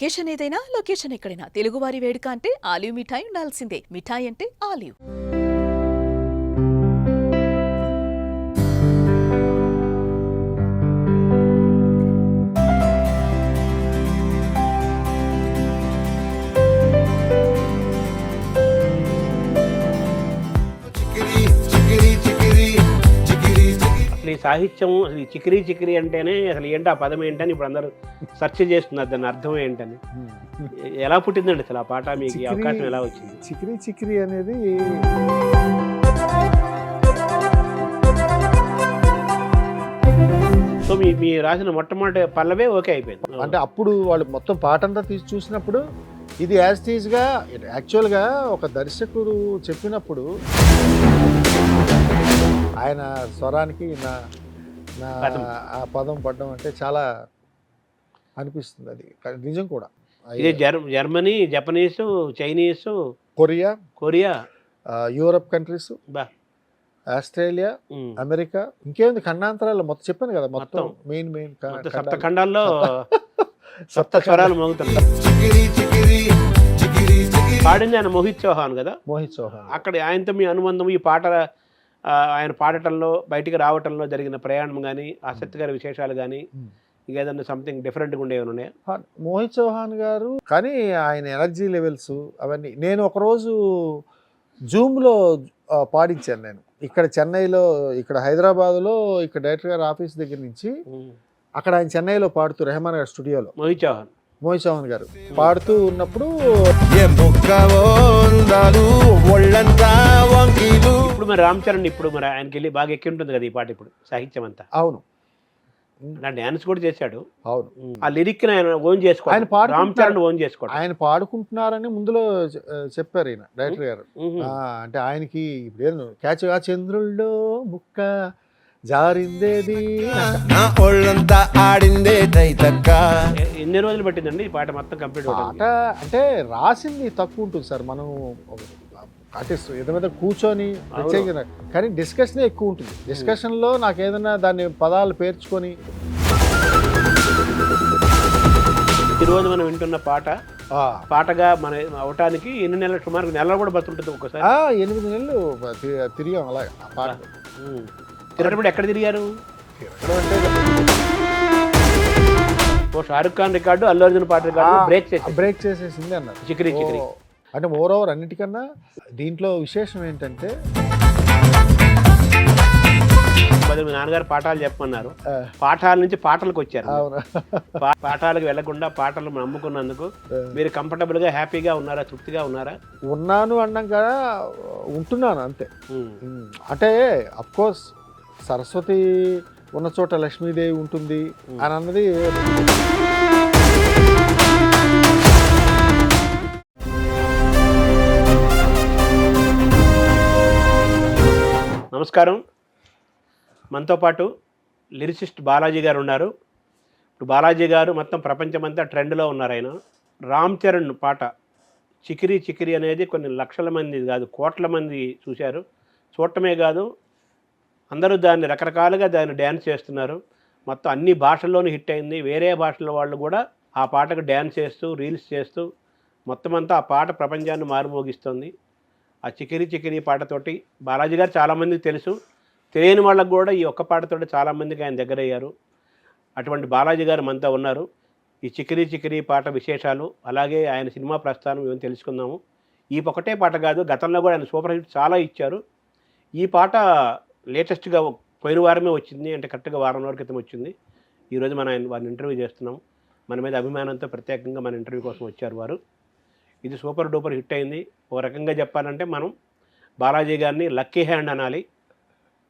Occasion ఏదైనా location ఎక్కడైనా తెలుగువారి వేడుక అంటే ఆలివ్ మిఠాయి ఉండాల్సిందే. మిఠాయి అంటే ఆలివ్. అసలు ఈ సాహిత్యం అసలు ఈ చికిరీ చికిరీ అంటేనే అసలు ఏంటి ఆ పదం ఏంటని ఇప్పుడు అందరూ సెర్చ్ చేస్తున్నారు, దాని అర్థం ఏంటని. ఎలా పుట్టిందండి అసలు ఆ పాట, మీకు ఈ అవకాశం ఎలా వచ్చింది? చికిరీ చికిరీ అనేది సో మీ రాసిన మొట్టమొదటి పల్లవే ఓకే అయిపోయింది. అంటే అప్పుడు వాళ్ళు మొత్తం పాట అంతా తీసి చూసినప్పుడు ఇది యాజ్ టీజ్గా యాక్చువల్గా ఒక దర్శకుడు చెప్పినప్పుడు ఆయన స్వరానికి నా ఆ పదం పడడం అంటే చాలా అనిపిస్తుంది. అది నిజం కూడా. ఇది Germany, Japanese, Chinese, Korea, Europe countries, బా, ఆస్ట్రేలియా, అమెరికా, ఇంకేముంది ఖండాంతరాల్లో మొత్తం చెప్పాను కదా, మొత్తం మెయిన్ సప్త ఖండాల్లో సప్త స్వరాలు మోగుతున్నాయి. పాడింది ఆయన మోహిత్ చౌహాన్ కదా. మోహిత్ చౌహాన్. అక్కడ ఆయనతో మీ అనుబంధం, ఈ పాట ఆయన పాడటంలో బయటికి రావటంలో జరిగిన ప్రయాణం కానీ, ఆసక్తికర విశేషాలు కానీ, ఇంకేదన్నా సంథింగ్ డిఫరెంట్గా ఉండేవి ఉన్నాయా? మోహిత్ చౌహాన్ గారు కానీ ఆయన ఎనర్జీ లెవెల్స్ అవన్నీ నేను ఒకరోజు జూమ్లో పాడించాను. నేను ఇక్కడ చెన్నైలో, ఇక్కడ హైదరాబాద్లో, ఇక్కడ డైరెక్టర్ గారి ఆఫీస్ దగ్గర నుంచి అక్కడ ఆయన చెన్నైలో పాడుతూ రెహమాన్ గారి స్టూడియోలో మోహిత్ చౌహాన్ గారు పాడుతూ ఉన్నప్పుడు ఇప్పుడు మరి రామ్ చరణ్ ఇప్పుడు మరి ఆయనకి వెళ్ళి బాగా ఎక్కి ఉంటుంది కదా ఈ పాట ఇప్పుడు సాహిత్యం అంతా. అవును, నా డాన్స్ కూడా చేశాడు. అవును, ఆ లిరిక్ ఆయన ఓన్ చేసుకోవాలి, ఆయన రామ్ చరణ్ ఓన్ చేసుకోవాలి. ఆయన పాడుకుంటున్నారని ముందులో చెప్పారు ఈయన డైరెక్టర్ గారు. అంటే ఆయనకి ఇప్పుడు క్యాచ్ ఆ చంద్రుల్లో ముక్క జారిందేది ఒళ్ళంతా ఆడిందే. ఎన్ని రోజులు పట్టిందండి ఈ పాట మొత్తం కంప్లీట్ పాట? అంటే రాసింది తక్కువ ఉంటుంది సార్, మనం ఆర్టిస్ట్ ఏదో మీద కూర్చొని ప్రత్యేకంగా, కానీ డిస్కషనే ఎక్కువ ఉంటుంది. డిస్కషన్లో నాకు ఏదైనా దాన్ని పదాలు పేర్చుకొని. ఈరోజు మనం వింటున్న పాటగా మన అవటానికి ఎన్ని నెలలు, సుమారు నెలలు కూడా బతుంటుంది ఒక్కసారి. 8 నెలలు తిరిగాం అలా ఆ పాట. తిరిగినప్పుడు ఎక్కడ తిరిగారు? షారుఖ్ ఖాన్ రికార్డు, అల్లు అర్జున్ పాట రికార్డు బ్రేక్ చేసేసింది అన్నారు చికిరీ చికిరీ. అంటే మోరోవర్ అన్నిటికన్నా దీంట్లో విశేషం ఏంటంటే మీ నాన్నగారు పాఠాలు చెప్పమన్నారు, పాఠాల నుంచి పాటలకు వచ్చారు. పాఠాలకు వెళ్లకుండా పాటలు నమ్ముకున్నందుకు మీరు కంఫర్టబుల్ గా, హ్యాపీగా ఉన్నారా, తృప్తిగా ఉన్నారా? ఉన్నాను అన్నాం కదా, ఉంటున్నాను అంతే. అంటే అఫ్ కోర్స్ సరస్వతి ఉన్న చోట లక్ష్మీదేవి ఉంటుంది అని అన్నది. నమస్కారం. మనతో పాటు లిరిసిస్ట్ బాలాజీ గారు ఉన్నారు. ఇప్పుడు బాలాజీ గారు మొత్తం ప్రపంచమంతా ట్రెండ్లో ఉన్నారు. ఆయన రామ్ చరణ్ పాట చికిరీ చికిరీ అనేది కొన్ని లక్షల మంది కాదు, కోట్ల మంది చూశారు. చూడటమే కాదు, అందరూ దాన్ని రకరకాలుగా దాన్ని డ్యాన్స్ చేస్తున్నారు. మొత్తం అన్ని భాషల్లోనూ హిట్ అయింది. వేరే భాషల వాళ్ళు కూడా ఆ పాటకు డ్యాన్స్ చేస్తూ, రీల్స్ చేస్తూ మొత్తం అంతా ఆ పాట ప్రపంచాన్ని మారుమోగిస్తుంది. ఆ చికిరీ చికిరీ పాటతోటి బాలాజీ గారు చాలామందికి తెలుసు, తెలియని వాళ్ళకు కూడా ఈ ఒక్క పాటతోటి చాలామందికి ఆయన దగ్గర అయ్యారు. అటువంటి బాలాజీ గారు మనతో ఉన్నారు. ఈ చికిరీ చికిరీ పాట విశేషాలు, అలాగే ఆయన సినిమా ప్రస్థానం ఇవన్నీ తెలుసుకుందాము. ఈ ఒకటే పాట కాదు, గతంలో కూడా ఆయన సూపర్ హిట్ చాలా ఇచ్చారు. ఈ పాట లేటెస్ట్గా పోయిన వారమే వచ్చింది, అంటే కరెక్ట్గా వారం రోజుల క్రితం వచ్చింది. ఈరోజు మనం వారిని ఇంటర్వ్యూ చేస్తున్నాం. మన మీద అభిమానంతో ప్రత్యేకంగా మన ఇంటర్వ్యూ కోసం వచ్చారు వారు. ఇది సూపర్ డూపర్ హిట్ అయింది. ఒక రకంగా చెప్పాలంటే మనం బాలాజీ గారిని లక్కీ హ్యాండ్ అనాలి.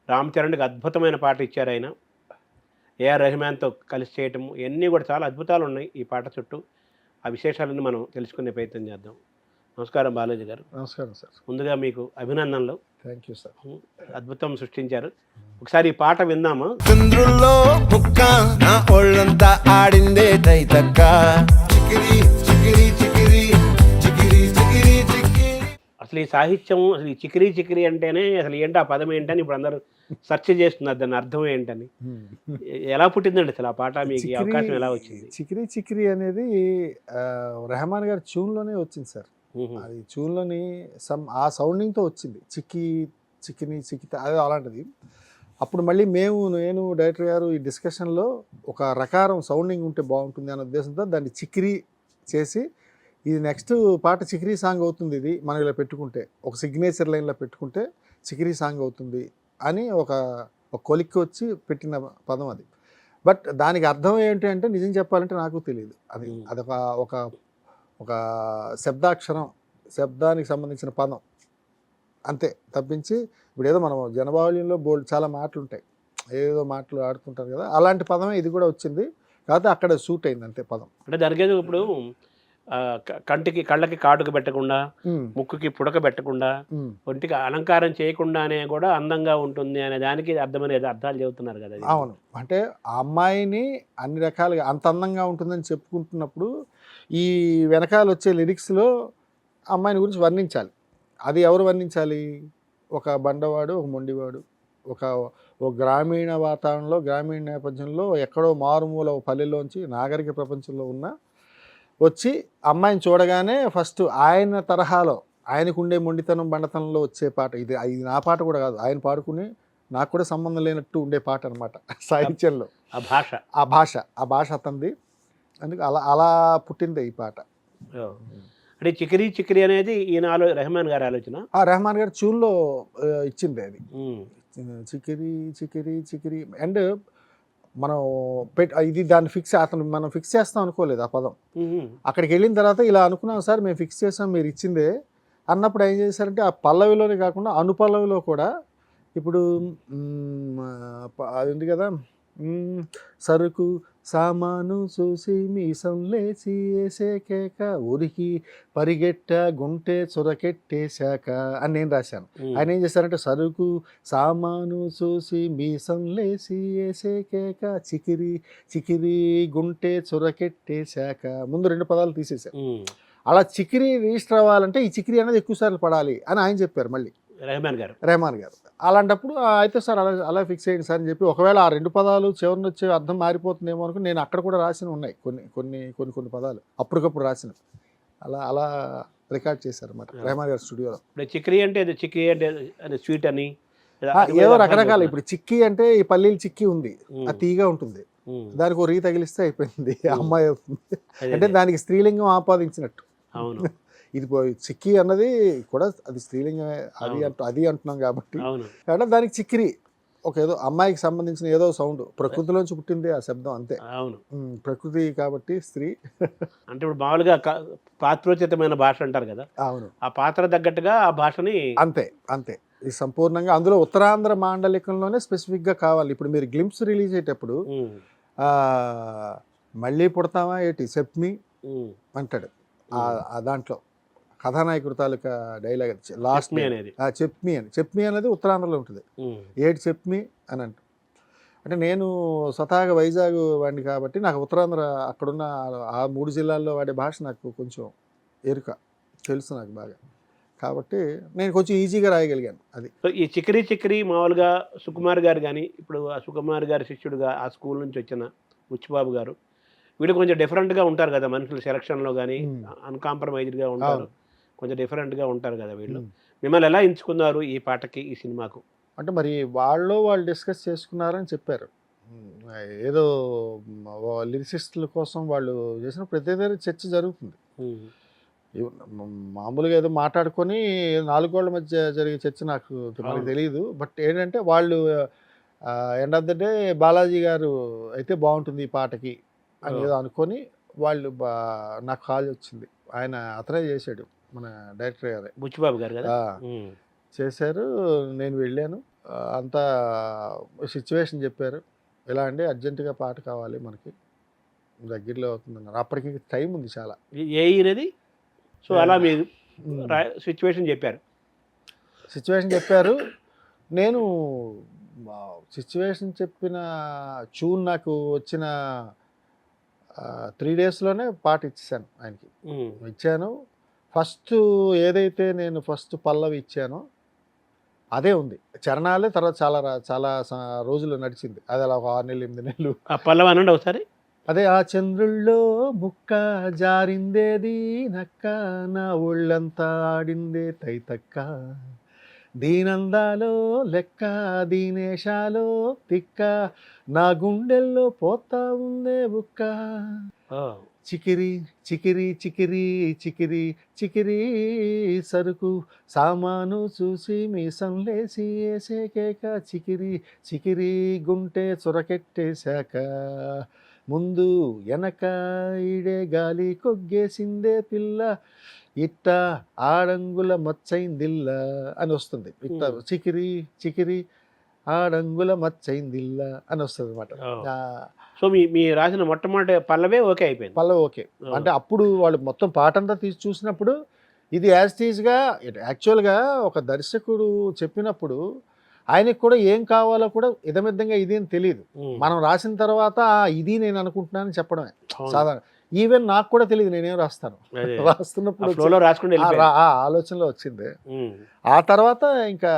రామ్ చరణ్కి అద్భుతమైన పాట ఇచ్చారు ఆయన. ఏఆర్ రెహమాన్తో కలిసి చేయటము, ఇవన్నీ కూడా చాలా అద్భుతాలు ఉన్నాయి ఈ పాట చుట్టూ. ఆ విశేషాలన్నీ మనం తెలుసుకునే ప్రయత్నం చేద్దాం. నమస్కారం బాలాజీ గారు. నమస్కారం సార్. ముందుగా మీకు అభినందనలు. Thank you sir. అద్భుతం సృష్టించారు. ఒకసారి ఈ పాట విందాము. చంద్రుల్లో ముక్క నా ఒళ్ళంతా ఆడిందే అసలు ఈ సాహిత్యం అసలు ఈ చికిరీ చికిరీ అంటేనే అసలు ఏంటి ఆ పదం ఏంటని ఇప్పుడు అందరూ సెర్చ్ చేస్తున్నారు, దాని అర్థం ఏంటని. ఎలా పుట్టిందండి అసలు ఆ పాట, మీకు ఈ అవకాశం ఎలా వచ్చింది? చికిరీ చికిరీ అనేది రెహమాన్ గారి ట్యూన్లోనే వచ్చింది సార్. అది ట్యూన్లోని ఆ సౌండింగ్తో వచ్చింది. చిక్కి చికిని చికిత అది అలాంటిది. అప్పుడు మళ్ళీ నేను డైరెక్టర్ గారు ఈ డిస్కషన్లో ఒక రకారం సౌండింగ్ ఉంటే బాగుంటుంది అనే ఉద్దేశంతో దాన్ని చికిరీ చేసి, ఇది నెక్స్ట్ పాట చికిరీ సాంగ్ అవుతుంది, ఇది మనం ఇలా పెట్టుకుంటే ఒక సిగ్నేచర్ లైన్లో పెట్టుకుంటే చికిరీ సాంగ్ అవుతుంది అని ఒక కొలిక్కి వచ్చి పెట్టిన పదం అది. బట్ దానికి అర్థం ఏంటి అంటే నిజం చెప్పాలంటే నాకు తెలియదు. అదొక ఒక ఒక శబ్దాక్షరం, శబ్దానికి సంబంధించిన పదం అంతే తప్పించి, ఇప్పుడు ఏదో మనం జనబాహుళ్యంలో చాలా మాటలు ఉంటాయి, ఏదో మాటలు ఆడుతుంటారు కదా, అలాంటి పదమే ఇది కూడా వచ్చింది. కాకపోతే అక్కడ సూట్ అయింది అంతే పదం. అంటే దానికి ఇప్పుడు కళ్ళకి కాటుక పెట్టకుండా, ముక్కుకి పుడక పెట్టకుండా, ఒంటికి అలంకారం చేయకుండానే కూడా అందంగా ఉంటుంది అనే దానికి అర్థమనే అర్థాలు చెబుతున్నారు కదా. అవును, అంటే ఆ అమ్మాయిని అన్ని రకాలుగా అంత అందంగా ఉంటుందని చెప్పుకుంటున్నప్పుడు ఈ వెనకాల వచ్చే లిరిక్స్లో అమ్మాయిని గురించి వర్ణించాలి. అది ఎవరు వర్ణించాలి? ఒక బండవాడు, ఒక మొండివాడు, ఒక గ్రామీణ వాతావరణంలో, గ్రామీణ నేపథ్యంలో ఎక్కడో మారుమూల పల్లెల్లోంచి నాగరిక ప్రపంచంలో ఉన్న వచ్చి అమ్మాయిని చూడగానే ఫస్ట్ ఆయన తరహాలో, ఆయనకు ఉండే మొండితనం బండతనంలో వచ్చే పాట ఇది. నా పాట కూడా కాదు, ఆయన పాడుకుని నాకు కూడా సంబంధం లేనట్టు ఉండే పాట అనమాట సాహిత్యంలో. ఆ భాష అతనిది. అందుకు అలా పుట్టింది ఈ పాట. అంటే చికిరీ చికిరీ అనేది ఈయన రెహమాన్ గారి ఆలోచన. రెహమాన్ గారి ట్యూన్లో ఇచ్చింది అది. చికిరీ చికిరీ చికిరీ అండ్ మనం ఇది దాన్ని మనం ఫిక్స్ చేస్తాం అనుకోలేదు ఆ పదం. అక్కడికి వెళ్ళిన తర్వాత ఇలా అనుకున్నాం సార్, మేము ఫిక్స్ చేసాం, మీరు ఇచ్చిందే అన్నప్పుడు ఏం చేశారంటే ఆ పల్లవిలోనే కాకుండా అనుపల్లవిలో కూడా ఇప్పుడు అది ఉంది కదా, సరుకు సామాను చూసి మీసం లేచి వేసే కేక ఊరికి పరిగెట్ట గుంటె చొరకెట్టేశాక అని నేను రాశాను. ఆయన ఏం చేశారంటే సరుకు సామాను చూసి మీసం లేచి వేసే కేక చికిరి చికిరి గుంటె చొరకెట్టేశాక ముందు 2 పదాలు తీసేశారు. అలా చికిరి రిజిస్టర్ అవ్వాలంటే ఈ చికిరి అనేది ఎక్కువసార్లు పడాలి అని ఆయన చెప్పారు మళ్ళీ రెహమాన్ గారు. అలాంటప్పుడు అయితే సార్ అలా ఫిక్స్ అయ్యింది సార్ అని చెప్పి, ఒకవేళ ఆ 2 పదాలు చివరిని వచ్చే అర్థం మారిపోతుందేమో అనుకుని నేను అక్కడ కూడా రాసిన ఉన్నాయి కొన్ని పదాలు అప్పటికప్పుడు రాసినవి. అలా రికార్డ్ చేశారు అన్నమాట రెహమాన్ గారి స్టూడియోలో. చిక్రీ అంటే స్వీట్ అని ఏదో రకరకాల, ఇప్పుడు చిక్కీ అంటే ఈ పల్లీలు చిక్కీ ఉంది, అది తీగా ఉంటుంది, దానికి ఒక రీ తగిలిస్తే అయిపోయింది, అమ్మాయి అవుతుంది. అంటే దానికి స్త్రీలింగం ఆపాదించినట్టు. అవును, ఇది చిక్కి అన్నది కూడా అది స్త్రీలింగమే, అది అంటున్నాం కాబట్టి అంటే దానికి చిక్కిరి ఏదో అమ్మాయికి సంబంధించిన ఏదో సౌండ్, ప్రకృతిలోంచి పుట్టింది ఆ శబ్దం అంతే. అవును, ప్రకృతి కాబట్టి స్త్రీ. అంటే ఇప్పుడు మామూలుగా పాత్రోచితమైన భాష అంటారు కదా. అవును, ఆ పాత్ర తగ్గట్టుగా ఆ భాషని అంతే ఇది సంపూర్ణంగా అందులో ఉత్తరాంధ్ర మాండలికంలోనే స్పెసిఫిక్గా కావాలి. ఇప్పుడు మీరు గ్లింప్స్ రిలీజ్ అయ్యేటప్పుడు మళ్ళీ పుడతావా ఏటి చెప్పి అంటాడు దాంట్లో కథానాయకుడు తాలూకా డైలాగ్ లాస్ట్ అనేది చెప్పి అనేది ఉత్తరాంధ్రలో ఉంటుంది. ఏటి చెప్పి అని అంటే నేను స్వతహాగా వైజాగ్ వాడిని కాబట్టి నాకు ఉత్తరాంధ్ర అక్కడున్న ఆ 3 జిల్లాల్లో వాడే భాష నాకు కొంచెం ఎరుక తెలుసు నాకు బాగా, కాబట్టి నేను కొంచెం ఈజీగా రాయగలిగాను. అది ఈ చికిరీ మామూలుగా సుకుమార్ గారు కానీ, ఇప్పుడు ఆ సుకుమార్ గారి శిష్యుడుగా ఆ స్కూల్ నుంచి వచ్చిన బుచ్చిబాబు గారు, వీళ్ళు కొంచెం డిఫరెంట్గా ఉంటారు కదా మనుషులు, సెలక్షన్లో కానీ అన్కాంప్రమైజ్డ్గా ఉంటారు, కొంచెం డిఫరెంట్గా ఉంటారు కదా వీళ్ళు. మిమ్మల్ని ఎలా ఎంచుకున్నారు ఈ పాటకి, ఈ సినిమాకు? అంటే మరి వాళ్ళు డిస్కస్ చేసుకున్నారని చెప్పారు. ఏదో లిరిసిస్టుల కోసం వాళ్ళు చేసిన ప్రతి దగ్గర చర్చ జరుగుతుంది. మామూలుగా ఏదో మాట్లాడుకొని 4 గోళ్ల మధ్య జరిగే చర్చ నాకు తెలియదు. బట్ ఏంటంటే వాళ్ళు end of the day Balaji గారు అయితే బాగుంటుంది ఈ పాటకి అని ఏదో అనుకొని వాళ్ళు నాకు కాల్ వచ్చింది. అతనే చేశాడు, మన డైరెక్టర్ గారే, బుచ్చిబాబు గారు కదా చేశారు. నేను వెళ్ళాను, అంతా సిచ్యువేషన్ చెప్పారు. ఎలా అంటే అర్జెంటుగా పాట కావాలి మనకి, దగ్గరలో అవుతుందన్నారు. అప్పటికి టైం ఉంది చాలా. సో అలా మీరు సిచ్యువేషన్ చెప్పారు. నేను సిచ్యువేషన్ చెప్పిన ట్యూన్ నాకు వచ్చిన 3 డేస్లోనే పాట ఇచ్చేసాను ఆయనకి. ఇచ్చాను, ఫస్ట్ ఏదైతే నేను ఫస్ట్ పల్లవి ఇచ్చానో అదే ఉంది. చరణాలే తర్వాత చాలా రోజులు నడిచింది. అది అలా ఒక 6 నెలలు 8 నెలలు. ఆ పల్లవి అనండి ఒకసారి. అదే ఆ చంద్రుల్లో ముక్క జారిందేది నక్క, నా ఒళ్ళంతా ఆడిందే తైతక్క, దీనందాలో లెక్క దీనేశాలో తిక్క, నా గుండెల్లో పోతా ఉందే బుక్క, చికిరి చికిరి చికిరి చికిరి చికిరి సరుకు సామాను చూసి మీసం లేసి వేసే కేక, చికిరి చికిరి గుంటె చొరకెట్టేశాక, ముందు వెనక ఈడే గాలి కొగ్గేసిందే పిల్ల, ఇట్ట ఆడంగుల మచ్చైందిల్ల అని వస్తుంది. ఇట్ట చికిరి చికిరి ఆడంగుల మచ్చైందిల్ల అని వస్తుంది అనమాట. సో మీ రాసిన మొట్టమొదటి పల్లవే ఓకే అయిపోయింది. పల్లవి ఓకే అంటే అప్పుడు వాళ్ళు మొత్తం పాట అంతా తీసి చూసినప్పుడు ఇది యాజ్ టీజ్గా యాక్చువల్గా ఒక దర్శకుడు చెప్పినప్పుడు ఆయనకు కూడా ఏం కావాలో కూడా ఇదమిద్దంగా ఇది అని తెలియదు. మనం రాసిన తర్వాత ఇది నేను అనుకుంటున్నానని చెప్పడమే సాధారణ. ఈవెన్ నాకు కూడా తెలియదు నేనేం రాస్తాను. రాస్తున్నప్పుడు ఆలోచనలో వచ్చింది. ఆ తర్వాత ఇంకా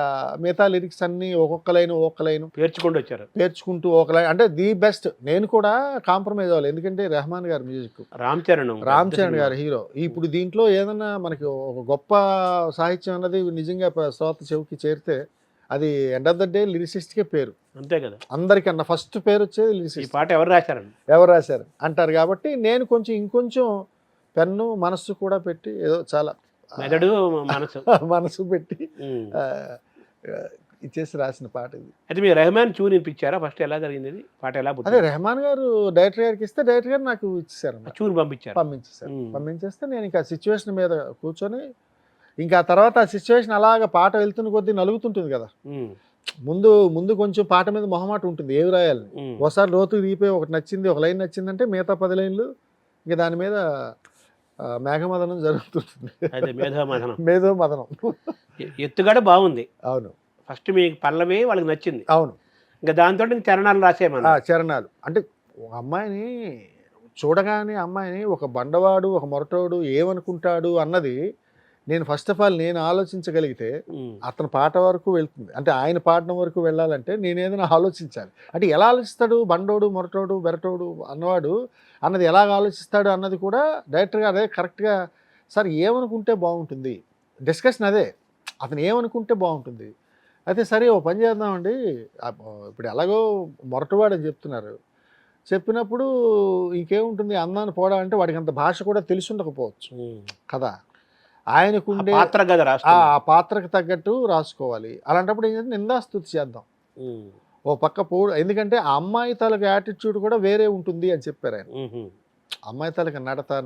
మిగతా లిరిక్స్ అన్ని ఒక్కొక్క లైన్ పేర్చుకుంటూ ఒక లైన్ అంటే ది బెస్ట్. నేను కూడా కాంప్రమైజ్ అవ్వాలి, ఎందుకంటే రెహమాన్ గారి మ్యూజిక్, రామ్ చరణ్ గారి హీరో. ఇప్పుడు దీంట్లో ఏదన్నా మనకి ఒక గొప్ప సాహిత్యం అన్నది నిజంగా శ్రోత చెవికి చేరితే అది ఎండ్ ఆఫ్ ద డే లిరిసిస్ట్కే పేరు, అంతే కదా. అందరికన్నా ఫస్ట్ పేరు వచ్చేది లిరిసిస్ట్. పాట ఎవరు రాశారు అంటారు. కాబట్టి నేను ఇంకొంచెం పెన్ను మనస్సు కూడా పెట్టి ఏదో చాలా మెదడు మనసు పెట్టి ఇచ్చేసి రాసిన పాట ఇది. అయితే మీరు రెహమాన్ ట్యూన్ వినిపించారా? ఫస్ట్ ఎలా జరిగింది పాట? ఎలా అదే రెహమాన్ గారు డైరెక్టర్ గారికి ఇస్తే డైరెక్టర్ గారు నాకు ఇచ్చేసారు, ట్యూన్ పంపించేస్తే నేను ఇంకా సిచ్యువేషన్ మీద కూర్చొని ఇంకా తర్వాత ఆ సిచ్యువేషన్ అలాగ పాట వెళ్తున్న కొద్దీ నలుగుతుంటుంది కదా. ముందు కొంచెం పాట మీద మొహమాట ఉంటుంది ఏవి రాయాలని. ఒకసారి లోతు రీపోయి ఒకటి నచ్చింది, ఒక లైన్ నచ్చిందంటే మిగతా 10 లైన్లు ఇంకా దాని మీద మేఘమదనం జరుగుతుంటుంది. మేధో మదనం. ఎత్తుగడ బాగుంది. అవును. ఫస్ట్ మీకు పల్లవి వాళ్ళకి నచ్చింది. అవును. ఇంకా దాంతో చరణాలు రాసేమన్నా. చరణాలు అంటే ఒక అమ్మాయిని చూడగానే అమ్మాయిని ఒక బండవాడు ఒక మొరటోడు ఏమనుకుంటాడు అన్నది నేను ఫస్ట్ ఆఫ్ ఆల్ నేను ఆలోచించగలిగితే అతని పాట వరకు వెళ్తుంది. అంటే ఆయన పాడడం వరకు వెళ్ళాలంటే నేను ఏదైనా ఆలోచించాలి. అంటే ఎలా ఆలోచిస్తాడు బండోడు మొరటోడు బెరటోడు అన్నవాడు అన్నది ఎలాగ ఆలోచిస్తాడు అన్నది కూడా డైరెక్టర్గా అదే కరెక్ట్గా సార్ ఏమనుకుంటే బాగుంటుంది, డిస్కషన్ అదే అతను ఏమనుకుంటే బాగుంటుంది. అయితే సరే ఓ పని చేద్దామండి, ఇప్పుడు ఎలాగో మొరటవాడు అని చెప్తున్నారు, చెప్పినప్పుడు ఇంకేముంటుంది అందాన్ని పోవడం అంటే వాడికి అంత భాష కూడా తెలిసి ఉండకపోవచ్చు కదా. ఆయనకుండే ఆ పాత్రకు తగ్గట్టు రాసుకోవాలి. అలాంటప్పుడు ఏంటంటే నిందాస్తుతి చేద్దాం ఓ పక్క పోడు, ఎందుకంటే ఆ అమ్మాయి తాలూకు యాటిట్యూడ్ కూడా వేరే ఉంటుంది అని చెప్పారు ఆయన. అమ్మాయి తాలూకు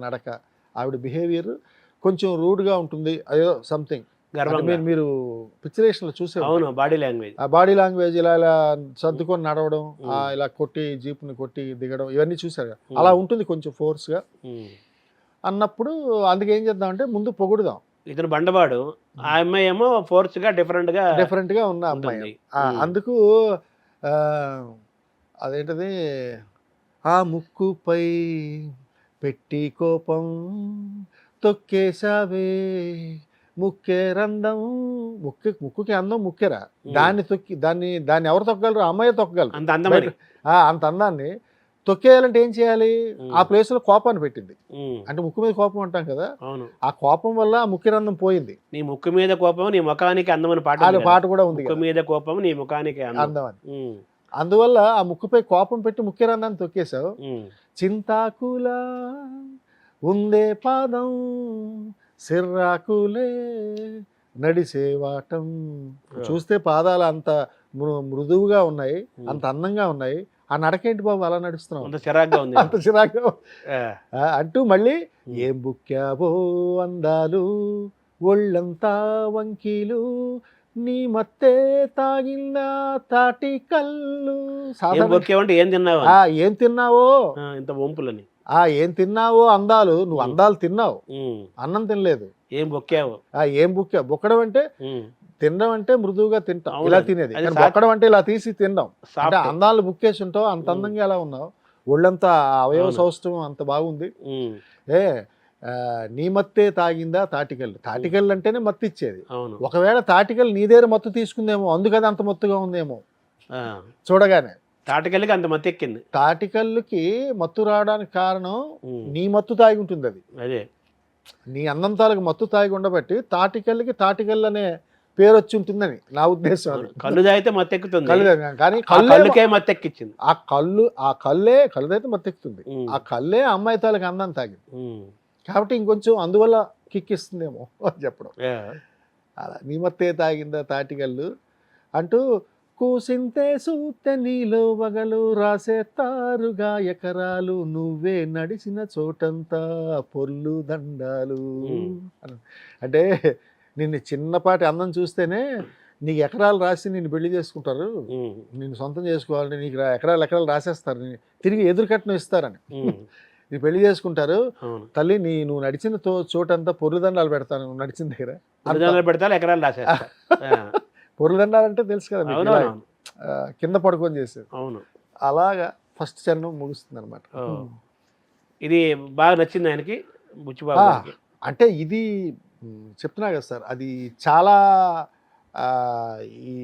నడక ఆవిడ బిహేవియర్ కొంచెం రూడ్గా ఉంటుంది, అదో సంథింగ్. మీరు పిక్చరేషన్లో చూసే బాడీ లాంగ్వేజ్ ఇలా ఇలా సర్దుకొని నడవడం, ఇలా కొట్టి జీప్ని కొట్టి దిగడం ఇవన్నీ చూసారు. అలా ఉంటుంది కొంచెం ఫోర్స్గా అన్నప్పుడు అందుకే ఏం చేద్దామంటే ముందు పొగుడుదాం. ఇతను బండవాడు, ఆ అమ్మాయి ఏమో ఫోర్స్గా డిఫరెంట్గా ఉన్న అమ్మాయి. అందుకు అదేంటది, ఆ ముక్కుపై పెట్టి కోపం తొక్కేసావే ముక్కే రందం, ముక్కుకి అందం ముక్కెరా, దాన్ని ఎవరు తొక్కగలరు? అమ్మాయి తొక్కగలరు. అంత అందాన్ని తొక్కేయాలంటే ఏం చేయాలి? ఆ ప్లేస్ లో కోపాన్ని పెట్టింది. అంటే ముక్కు మీద కోపం అంటాం కదా, ఆ కోపం వల్ల ఆ ముక్కి రందం పోయింది. నీ ముక్కు మీద కోపం నీ ముఖానికి అందమని పాట కూడా ఉంది, ముక్కు మీద కోపం నీ ముఖానికి అందం అని. అందువల్ల ఆ ముక్కుపై కోపం పెట్టి ముక్కి రందాన్ని తొక్కేశావు. చింతాకులా ఉందే పాదం సిర్రాకులే నడిసేవాటం. చూస్తే పాదాలు అంత మృదువుగా ఉన్నాయి, అంత అందంగా ఉన్నాయి. ఆ నడకేంటి బాబు అలా నడుస్తున్నావు, అంత చిరాగ్గా అంటూ మళ్ళీ ఏం బుక్కావో అందాలు ఒళ్ళంతా వంకీలు నీ మత్తే తాగిందా తాటి కళ్ళు. ఏం తిన్నావో ఇంత వంపులని, ఏం తిన్నావో అందాలు. నువ్వు అందాలు తిన్నావు, అన్నం తినలేదు. ఏం బొక్కావు, బొక్కడం అంటే తినడం అంటే మృదువుగా తింటాం, ఇలా తినేది. బొక్కడం అంటే ఇలా తీసి తినడం. అంటే అందాలు బుక్కేసి ఉంటావు, అంత అందంగా ఎలా ఉన్నావు, ఒళ్ళంతా అవయవ సౌష్ఠవం అంత బాగుంది. నీ మత్తే తాగిందా తాటికల్లు. తాటికల్లు అంటేనే మత్తు ఇచ్చేది. అవును. ఒకవేళ తాటికల్లు నీ దగ్గర మత్తు తీసుకుందేమో, అందుకని అంత మత్తుగా ఉందేమో ఆ, చూడగానే. తాటికెళ్ళకి అంత మత్తు ఎక్కింది. తాటికల్లుకి మత్తు రావడానికి కారణం ఉమ్, నీ మత్తు తాగి ఉంటుంది. అది అదే. నీ అన్నం తాలూకు మత్తు తాగి ఉండబట్టి తాటికల్లుకి తాటికల్లు అనే పేరు వచ్చి ఉంటుందని నా ఉద్దేశం. అది కళ్ళు తాగితే మత్తు ఎక్కుతుంది. కళ్ళు తాగి- కానీ కళ్ళుకే మత్తు ఎక్కించింది. ఆ కళ్ళే కళ్ళదైతే మత్తు ఎక్కుతుంది. ఉమ్, ఆ కళ్ళే అమ్మాయి తాలూకు అందం తాగింది ఉమ్, కాబట్టి ఇంకొంచెం అందువల్ల కిక్కిస్తుందేమో అని చెప్పడం. యా. అలా నీ మత్తే తాగిందా తాటికల్లు అంటూ కూసింతే సూత్తె నీలో వగలు రాసేస్తారుగా ఎకరాలు నువ్వే నడిచిన చోటంతా పొర్లు దండాలు అంటే నిన్ను చిన్నపాటి అందం చూస్తేనే నీకు ఎకరాలు రాసి నిన్ను పెళ్లి చేసుకుంటారు, ఉమ్, నిన్ను సొంతం చేసుకోవాలని నీకు ఎకరాలు రాసేస్తారు, తిరిగి ఎదురుకట్నం ఇస్తారని ఉమ్, నీ పెళ్లి చేసుకుంటారు. అవును. తల్లి నేను నడిచిన చోటంతా పొర్లుదండాలు పెడతాను, నువ్వు నడిచిన దగ్గర ఉదాహరణ పెడతా ఎకరాలు రాసేస్తా. పొర్లుదండాలు అంటే తెలుసు కదా మీకు, ఇలా, అవునవును. కింద పడుకొని చేసేది. అవును. అలాగా ఫస్ట్ చరణం ముగుస్తుంది అనమాట. ఓ. ఇది బాగా నచ్చింది ఆయనకి, బుచ్చిబాబు గారికి. అంటే ఇది చెప్తున్నా కదా సార్, అది చాలా ఈ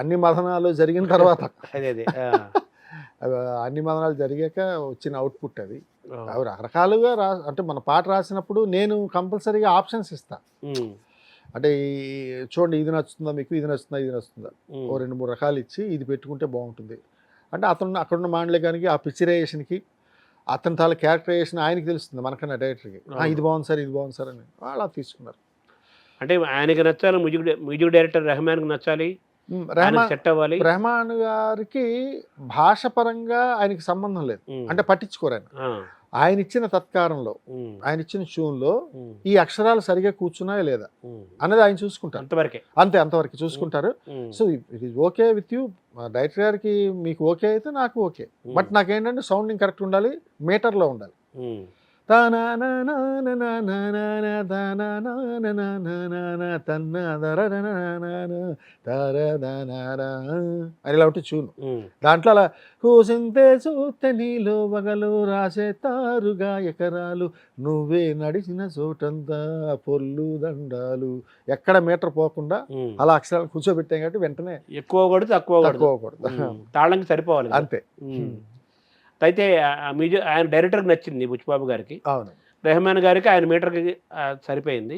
అన్ని మదనాలు జరిగిన తర్వాత అదే అదే. అన్ని మదనాలు జరిగాక వచ్చిన అవుట్పుట్ అది. ఓ. అవి రకరకాలుగా అంటే మన పాట రాసినప్పుడు నేను కంపల్సరీగా ఆప్షన్స్ ఇస్తాను. ఉమ్, అంటే చూడండి ఇది నచ్చుతుందా మీకు, ఇది నచ్చుతుందా, ఇది నచ్చుతుందా, ఉమ్, ఓ 2-3 రకాలు ఇచ్చి ఇది పెట్టుకుంటే బాగుంటుంది అంటే అతను అక్కడున్న మాండలికానికి ఆ పిక్చరైజేషన్కి అతని తాల క్యారెక్టరైజేషన్ ఆయనకి తెలుస్తుంది మనకన్నా డైరెక్టర్కి. ఇది బాగుంది సార్, ఇది బాగుంది సార్ అని అలా తీసుకున్నారు. అంటే ఆయనకి నచ్చాలి, మ్యూజిక్ డైరెక్టర్ రెహమాన్కి నచ్చాలి, రెహమాన్ సెట్ అవ్వాలి. రెహమాన్ గారికి భాష పరంగా ఆయనకి సంబంధం లేదు, అంటే పట్టించుకోరు ఆయన. ఆ, ఆయన ఇచ్చిన తత్కారంలో, ఉమ్, ఆయన ఇచ్చిన ట్యూన్లో ఉమ్, ఈ అక్షరాలు సరిగా కూర్చున్నాయా లేదా ఉమ్, అనేది ఆయన చూసుకుంటారు. అంతవరకే. అంతవరకు చూసుకుంటారు. Um, so it is okay with you, director గారికి మీకు ఓకే అయితే నాకు ఓకే. బట్ నాకేంటంటే సౌండింగ్ కరెక్ట్ ఉండాలి, మీటర్లో ఉండాలి. ఉమ్, అని ఇలా ఉంటే చూను. ఉమ్, దాంట్లో అలా కూసింతే చూస్తే నీలో వగలు రాసేతారుగా ఎకరాలు నువ్వే నడిచిన చోటంతా పొర్లు దండాలు, ఎక్కడ మీటర్ పోకుండా ఉమ్. అలా అక్షరాలు కూర్చోబెట్టాం కాబట్టి వెంటనే ఎక్కువ కొడుతు తక్కువ కొడుతు. తక్కువకూడదు. తాళంకి సరిపోవాలి కదా. అంతే. ఉమ్. అయితే మ్యూజిక్ ఆయన డైరెక్టర్కి నచ్చింది బుచ్చిబాబు గారికి, అవును. రెహమాన్ గారికి ఆయన మీటర్కి సరిపోయింది.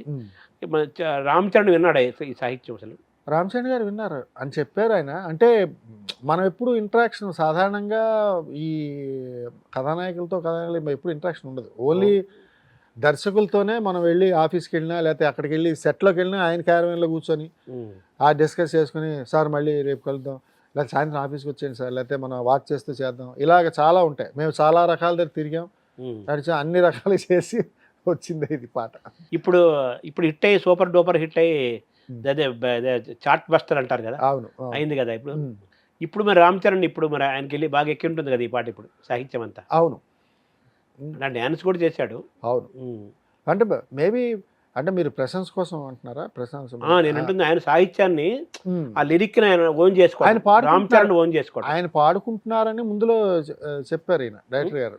మన రామ్ చరణ్ విన్నాడు ఈ సాహిత్యం అసలు? రామ్ చరణ్ గారు విన్నారు అని చెప్పారు ఆయన. అంటే మనం ఎప్పుడు ఇంటరాక్షన్ సాధారణంగా ఈ కథానాయకులతో ఎప్పుడు ఇంటరాక్షన్ ఉండదు. ఓన్లీ దర్శకులతోనే మనం వెళ్ళి ఆఫీస్కి వెళ్ళినా లేకపోతే అక్కడికి వెళ్ళి సెట్లోకి వెళ్ళినా ఆయన క్యారవాన్లో కూర్చొని డిస్కస్ చేసుకుని సార్ మళ్ళీ రేపు కలుద్దాం, లేకపోతే సాయంత్రం ఆఫీస్కి వచ్చేయండి సార్, లేకపోతే మనం వాక్ చేస్తూ చేద్దాం, ఇలాగ చాలా ఉంటాయి. మేము చాలా రకాల దగ్గర తిరిగాం, నడిచాం, అన్ని రకాలు చేసి వచ్చింది ఇది పాట. ఇప్పుడు హిట్ అయ్యి సూపర్ డూపర్ హిట్ అయ్యి అదే చార్ట్ బస్టర్ అంటారు కదా, అవును. అయింది కదా ఇప్పుడు. ఇప్పుడు మరి రామ్ చరణ్ ఇప్పుడు మరి ఆయనకి వెళ్ళి బాగా ఎక్కి ఉంటుంది కదా ఈ పాట ఇప్పుడు సాహిత్యం అంతా. అవును. నా డ్యాన్స్ కూడా చేశాడు. అవును. అంటే మేబీ అంటే మీరు ప్రశంస కోసం అంటున్నారా? ప్రశంస నేను అంటుంది ఆయన సాహిత్యాన్ని, ఆ లిరిక్ ఆయన ఓన్ చేసుకోవాలి, రామ్ చరణ్ ఓన్ చేసుకోవాలి. ఆయన పాడుకుంటున్నారని ముందులో చెప్పారు ఈయన డైరెక్టర్ గారు.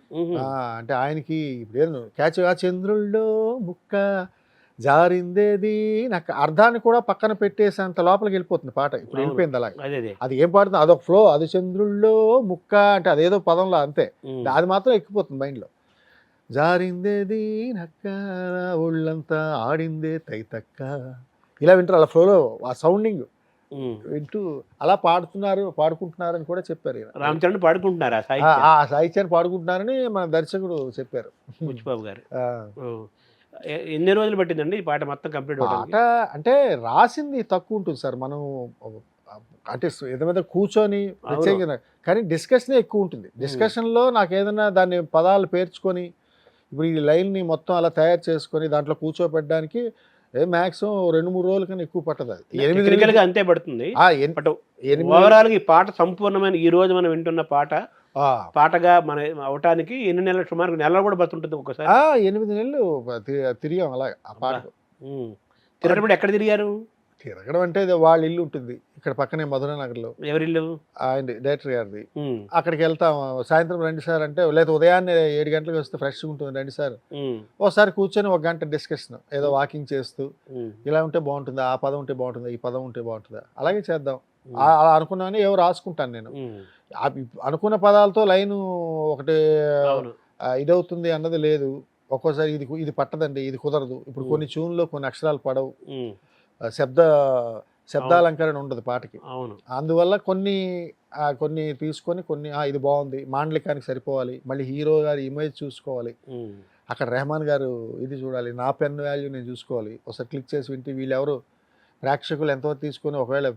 అంటే ఆయనకి ఇప్పుడు క్యాచ్ ఆ చంద్రుల్లో ముక్క జారిందేది నాకు అర్థాన్ని కూడా పక్కన పెట్టేసేంత లోపలికి వెళ్ళిపోతుంది పాట. ఇప్పుడు వెళ్ళిపోయింది అలాగే. అది ఏం పాడుతుంది, అదొక ఫ్లో, అది చంద్రుల్లో ముక్క అంటే అదేదో పదంలో అంతే, అది మాత్రం ఎక్కిపోతుంది మైండ్లో. జారిందేది నక్క ఒళ్ళంతా ఆడిందే తైతక్క, ఇలా వింటారు అలా ఫ్లోలో ఆ సౌండింగ్ వింటూ అలా పాడుకుంటున్నారని కూడా చెప్పారు. రామ్ చరణ్ పాడుకుంటున్నారా ఆ సాహిత్యాన్ని పాడుకుంటున్నారని మన దర్శకుడు చెప్పారు బుచ్చిబాబు గారు. ఎన్ని రోజులు పట్టిందండి ఈ పాట మొత్తం కంప్లీట్ పాట? అంటే రాసింది తక్కువ ఉంటుంది సార్, మనం అంటే ఏదైనా కూర్చొని ప్రత్యేకంగా, కానీ డిస్కషనే ఎక్కువ ఉంటుంది. డిస్కషన్లో నాకు ఏదైనా దాన్ని పదాలు పేర్చుకొని ఇప్పుడు ఈ లైన్ని మొత్తం అలా తయారు చేసుకొని దాంట్లో కూర్చోపెట్టడానికి మ్యాక్సిమం 2-3 రోజుల కన్నా ఎక్కువ పట్టదు. అది 8 అంతే పడుతుంది. ఓవరాల్ ఈ పాట సంపూర్ణమైన ఈ రోజు మనం వింటున్న పాటగా మన అవటానికి ఎన్ని నెలలు, సుమారు నెలలు కూడా బతుంటుంది ఒక్కసారి. 8 నెలలు తిరిగాం అలా ఆ పాట. తిరిగినప్పుడు ఎక్కడ తిరిగారు? తిరగడం అంటే ఇది వాళ్ళ ఇల్లు ఉంటుంది ఇక్కడ పక్కనే మధురానగర్లో, ఎవరిల్లు? ఆయన డైరెక్టర్ గారిది. ఉమ్, అక్కడికి వెళ్తాం, సాయంత్రం రండి సార్ అంటే, లేదా ఉదయాన్నే 7 గంటలకు వస్తే ఫ్రెష్గా ఉంటుంది రండి సార్. ఉమ్, ఒకసారి కూర్చొని 1 గంట డిస్కషన్, ఏదో వాకింగ్ చేస్తూ ఉమ్, ఇలా ఉంటే బాగుంటుందా, ఆ పదం ఉంటే బాగుంటుందా, ఈ పదం ఉంటే బాగుంటుందా, అలాగే చేద్దాం. ఉమ్, అలా అనుకున్నాను, ఏవో రాసుకుంటాను నేను. ఉమ్, అనుకున్న పదాలతో లైను ఒకటి అవును. ఇదవుతుంది అన్నది లేదు. ఒక్కోసారి ఇది పట్టదండి, ఇది కుదరదు. ఇప్పుడు కొన్ని ట్యూన్లో కొన్ని అక్షరాలు పడవు, ఉమ్, ఆ, శబ్దాలంకరణ ఉండదు పాటకి. అవును. అందువల్ల కొన్ని తీసుకొని కొన్ని ఇది బాగుంది, మాండలికానికి సరిపోవాలి, మళ్ళీ హీరో గారి ఇమేజ్ చూసుకోవాలి, ఉమ్, అక్కడ రెహమాన్ గారు ఇది చూడాలి, నా పెన్ వాల్యూ నేను చూసుకోవాలి. ఒకసారి క్లిక్ చేసి వింటే వీళ్ళెవరు ప్రేక్షకులు ఎంతవరకు తీసుకొని, ఒకవేళ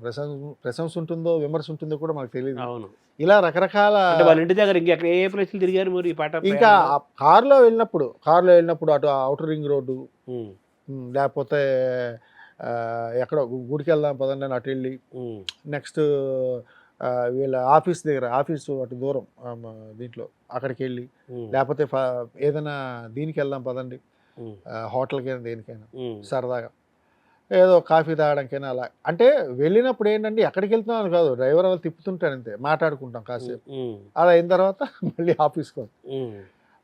ప్రశంస ఉంటుందో విమర్శ ఉంటుందో కూడా మనకు తెలియదు. అవును. ఇలా రకరకాల. అంటే వాళ్ళ ఇంటి దగ్గర ఇంకెక్కడ ఏ ప్లేసులు తిరిగారు మీరు ఈ పాట ఇంకా ప్రయాణంలో? కారులో వెళ్ళినప్పుడు అటు అవుటర్ రింగ్ రోడ్డు, ఉమ్, లేకపోతే ఎక్కడో గుడికి వెళ్దాం పదండి అని అటు వెళ్ళి, ఉమ్, నెక్స్ట్ వీళ్ళ ఆఫీసు అటు దూరం, దీంట్లో అక్కడికి వెళ్ళి, ఉమ్, లేకపోతే ఏదైనా దీనికి వెళ్దాం పదండి, ఉమ్, హోటల్కైనా దేనికైనా ఉమ్, సరదాగా ఏదో కాఫీ తాగడానికైనా అలా. అంటే వెళ్ళినప్పుడు ఏంటంటే ఎక్కడికి వెళ్తున్నాను కాదు, డ్రైవర్ వాళ్ళు తిప్పుతుంటారు అంతే, మాట్లాడుకుంటాం కాసేపు. ఉమ్, అలా అయిన తర్వాత మళ్ళీ ఆఫీస్కి వస్తాం. ఉమ్,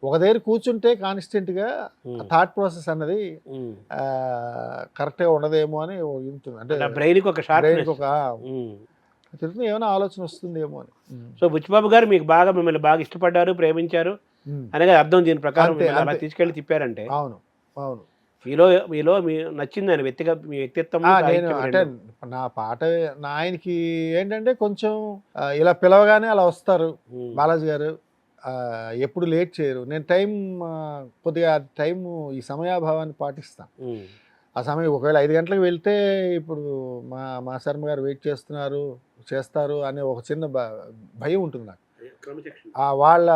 ఒక దగ్గర కూర్చుంటే కాన్స్టెంట్గా ఉమ్, థాట్ ప్రాసెస్ అన్నది ఉమ్. కరెక్ట్గా ఉండదేమో అని ఉంటుంది. అంటే అంటే బ్రెయిన్కి ఒక బ్రెయిన్కి షార్ప్. ఒక తిరుగుతుంది, ఏమైనా ఆలోచన వస్తుందేమో అని. సో బుచ్చిబాబు గారు మిమ్మల్ని బాగా ఇష్టపడ్డారు, ప్రేమించారు అనేది అర్థం. దీని ప్రకారం అంతే, మిమ్మల్ని అలా అంతే. తీసుకెళ్ళి తిప్పారంటే అవును, అవును. మీలో మీ నచ్చింది ఆయన మీ వ్యక్తిత్వం, నేను సాహిత్యం అంటే రెండు. నా పాట ఆయనకి ఏంటంటే కొంచెం ఇలా పిలవగానే అలా వస్తారు ఉమ్, బాలాజీ గారు, ఎప్పుడు లేట్ చేయరు. నేను కొద్దిగా ఈ సమయాభావాన్ని పాటిస్తాను. ఉమ్, ఆ సమయం ఒకవేళ 5 గంటలకు వెళ్తే ఇప్పుడు మా శర్మ గారు వెయిట్ చేస్తారు అనే ఒక చిన్న భయం ఉంటుంది నాకు. క్రమశిక్షణ. వాళ్ళ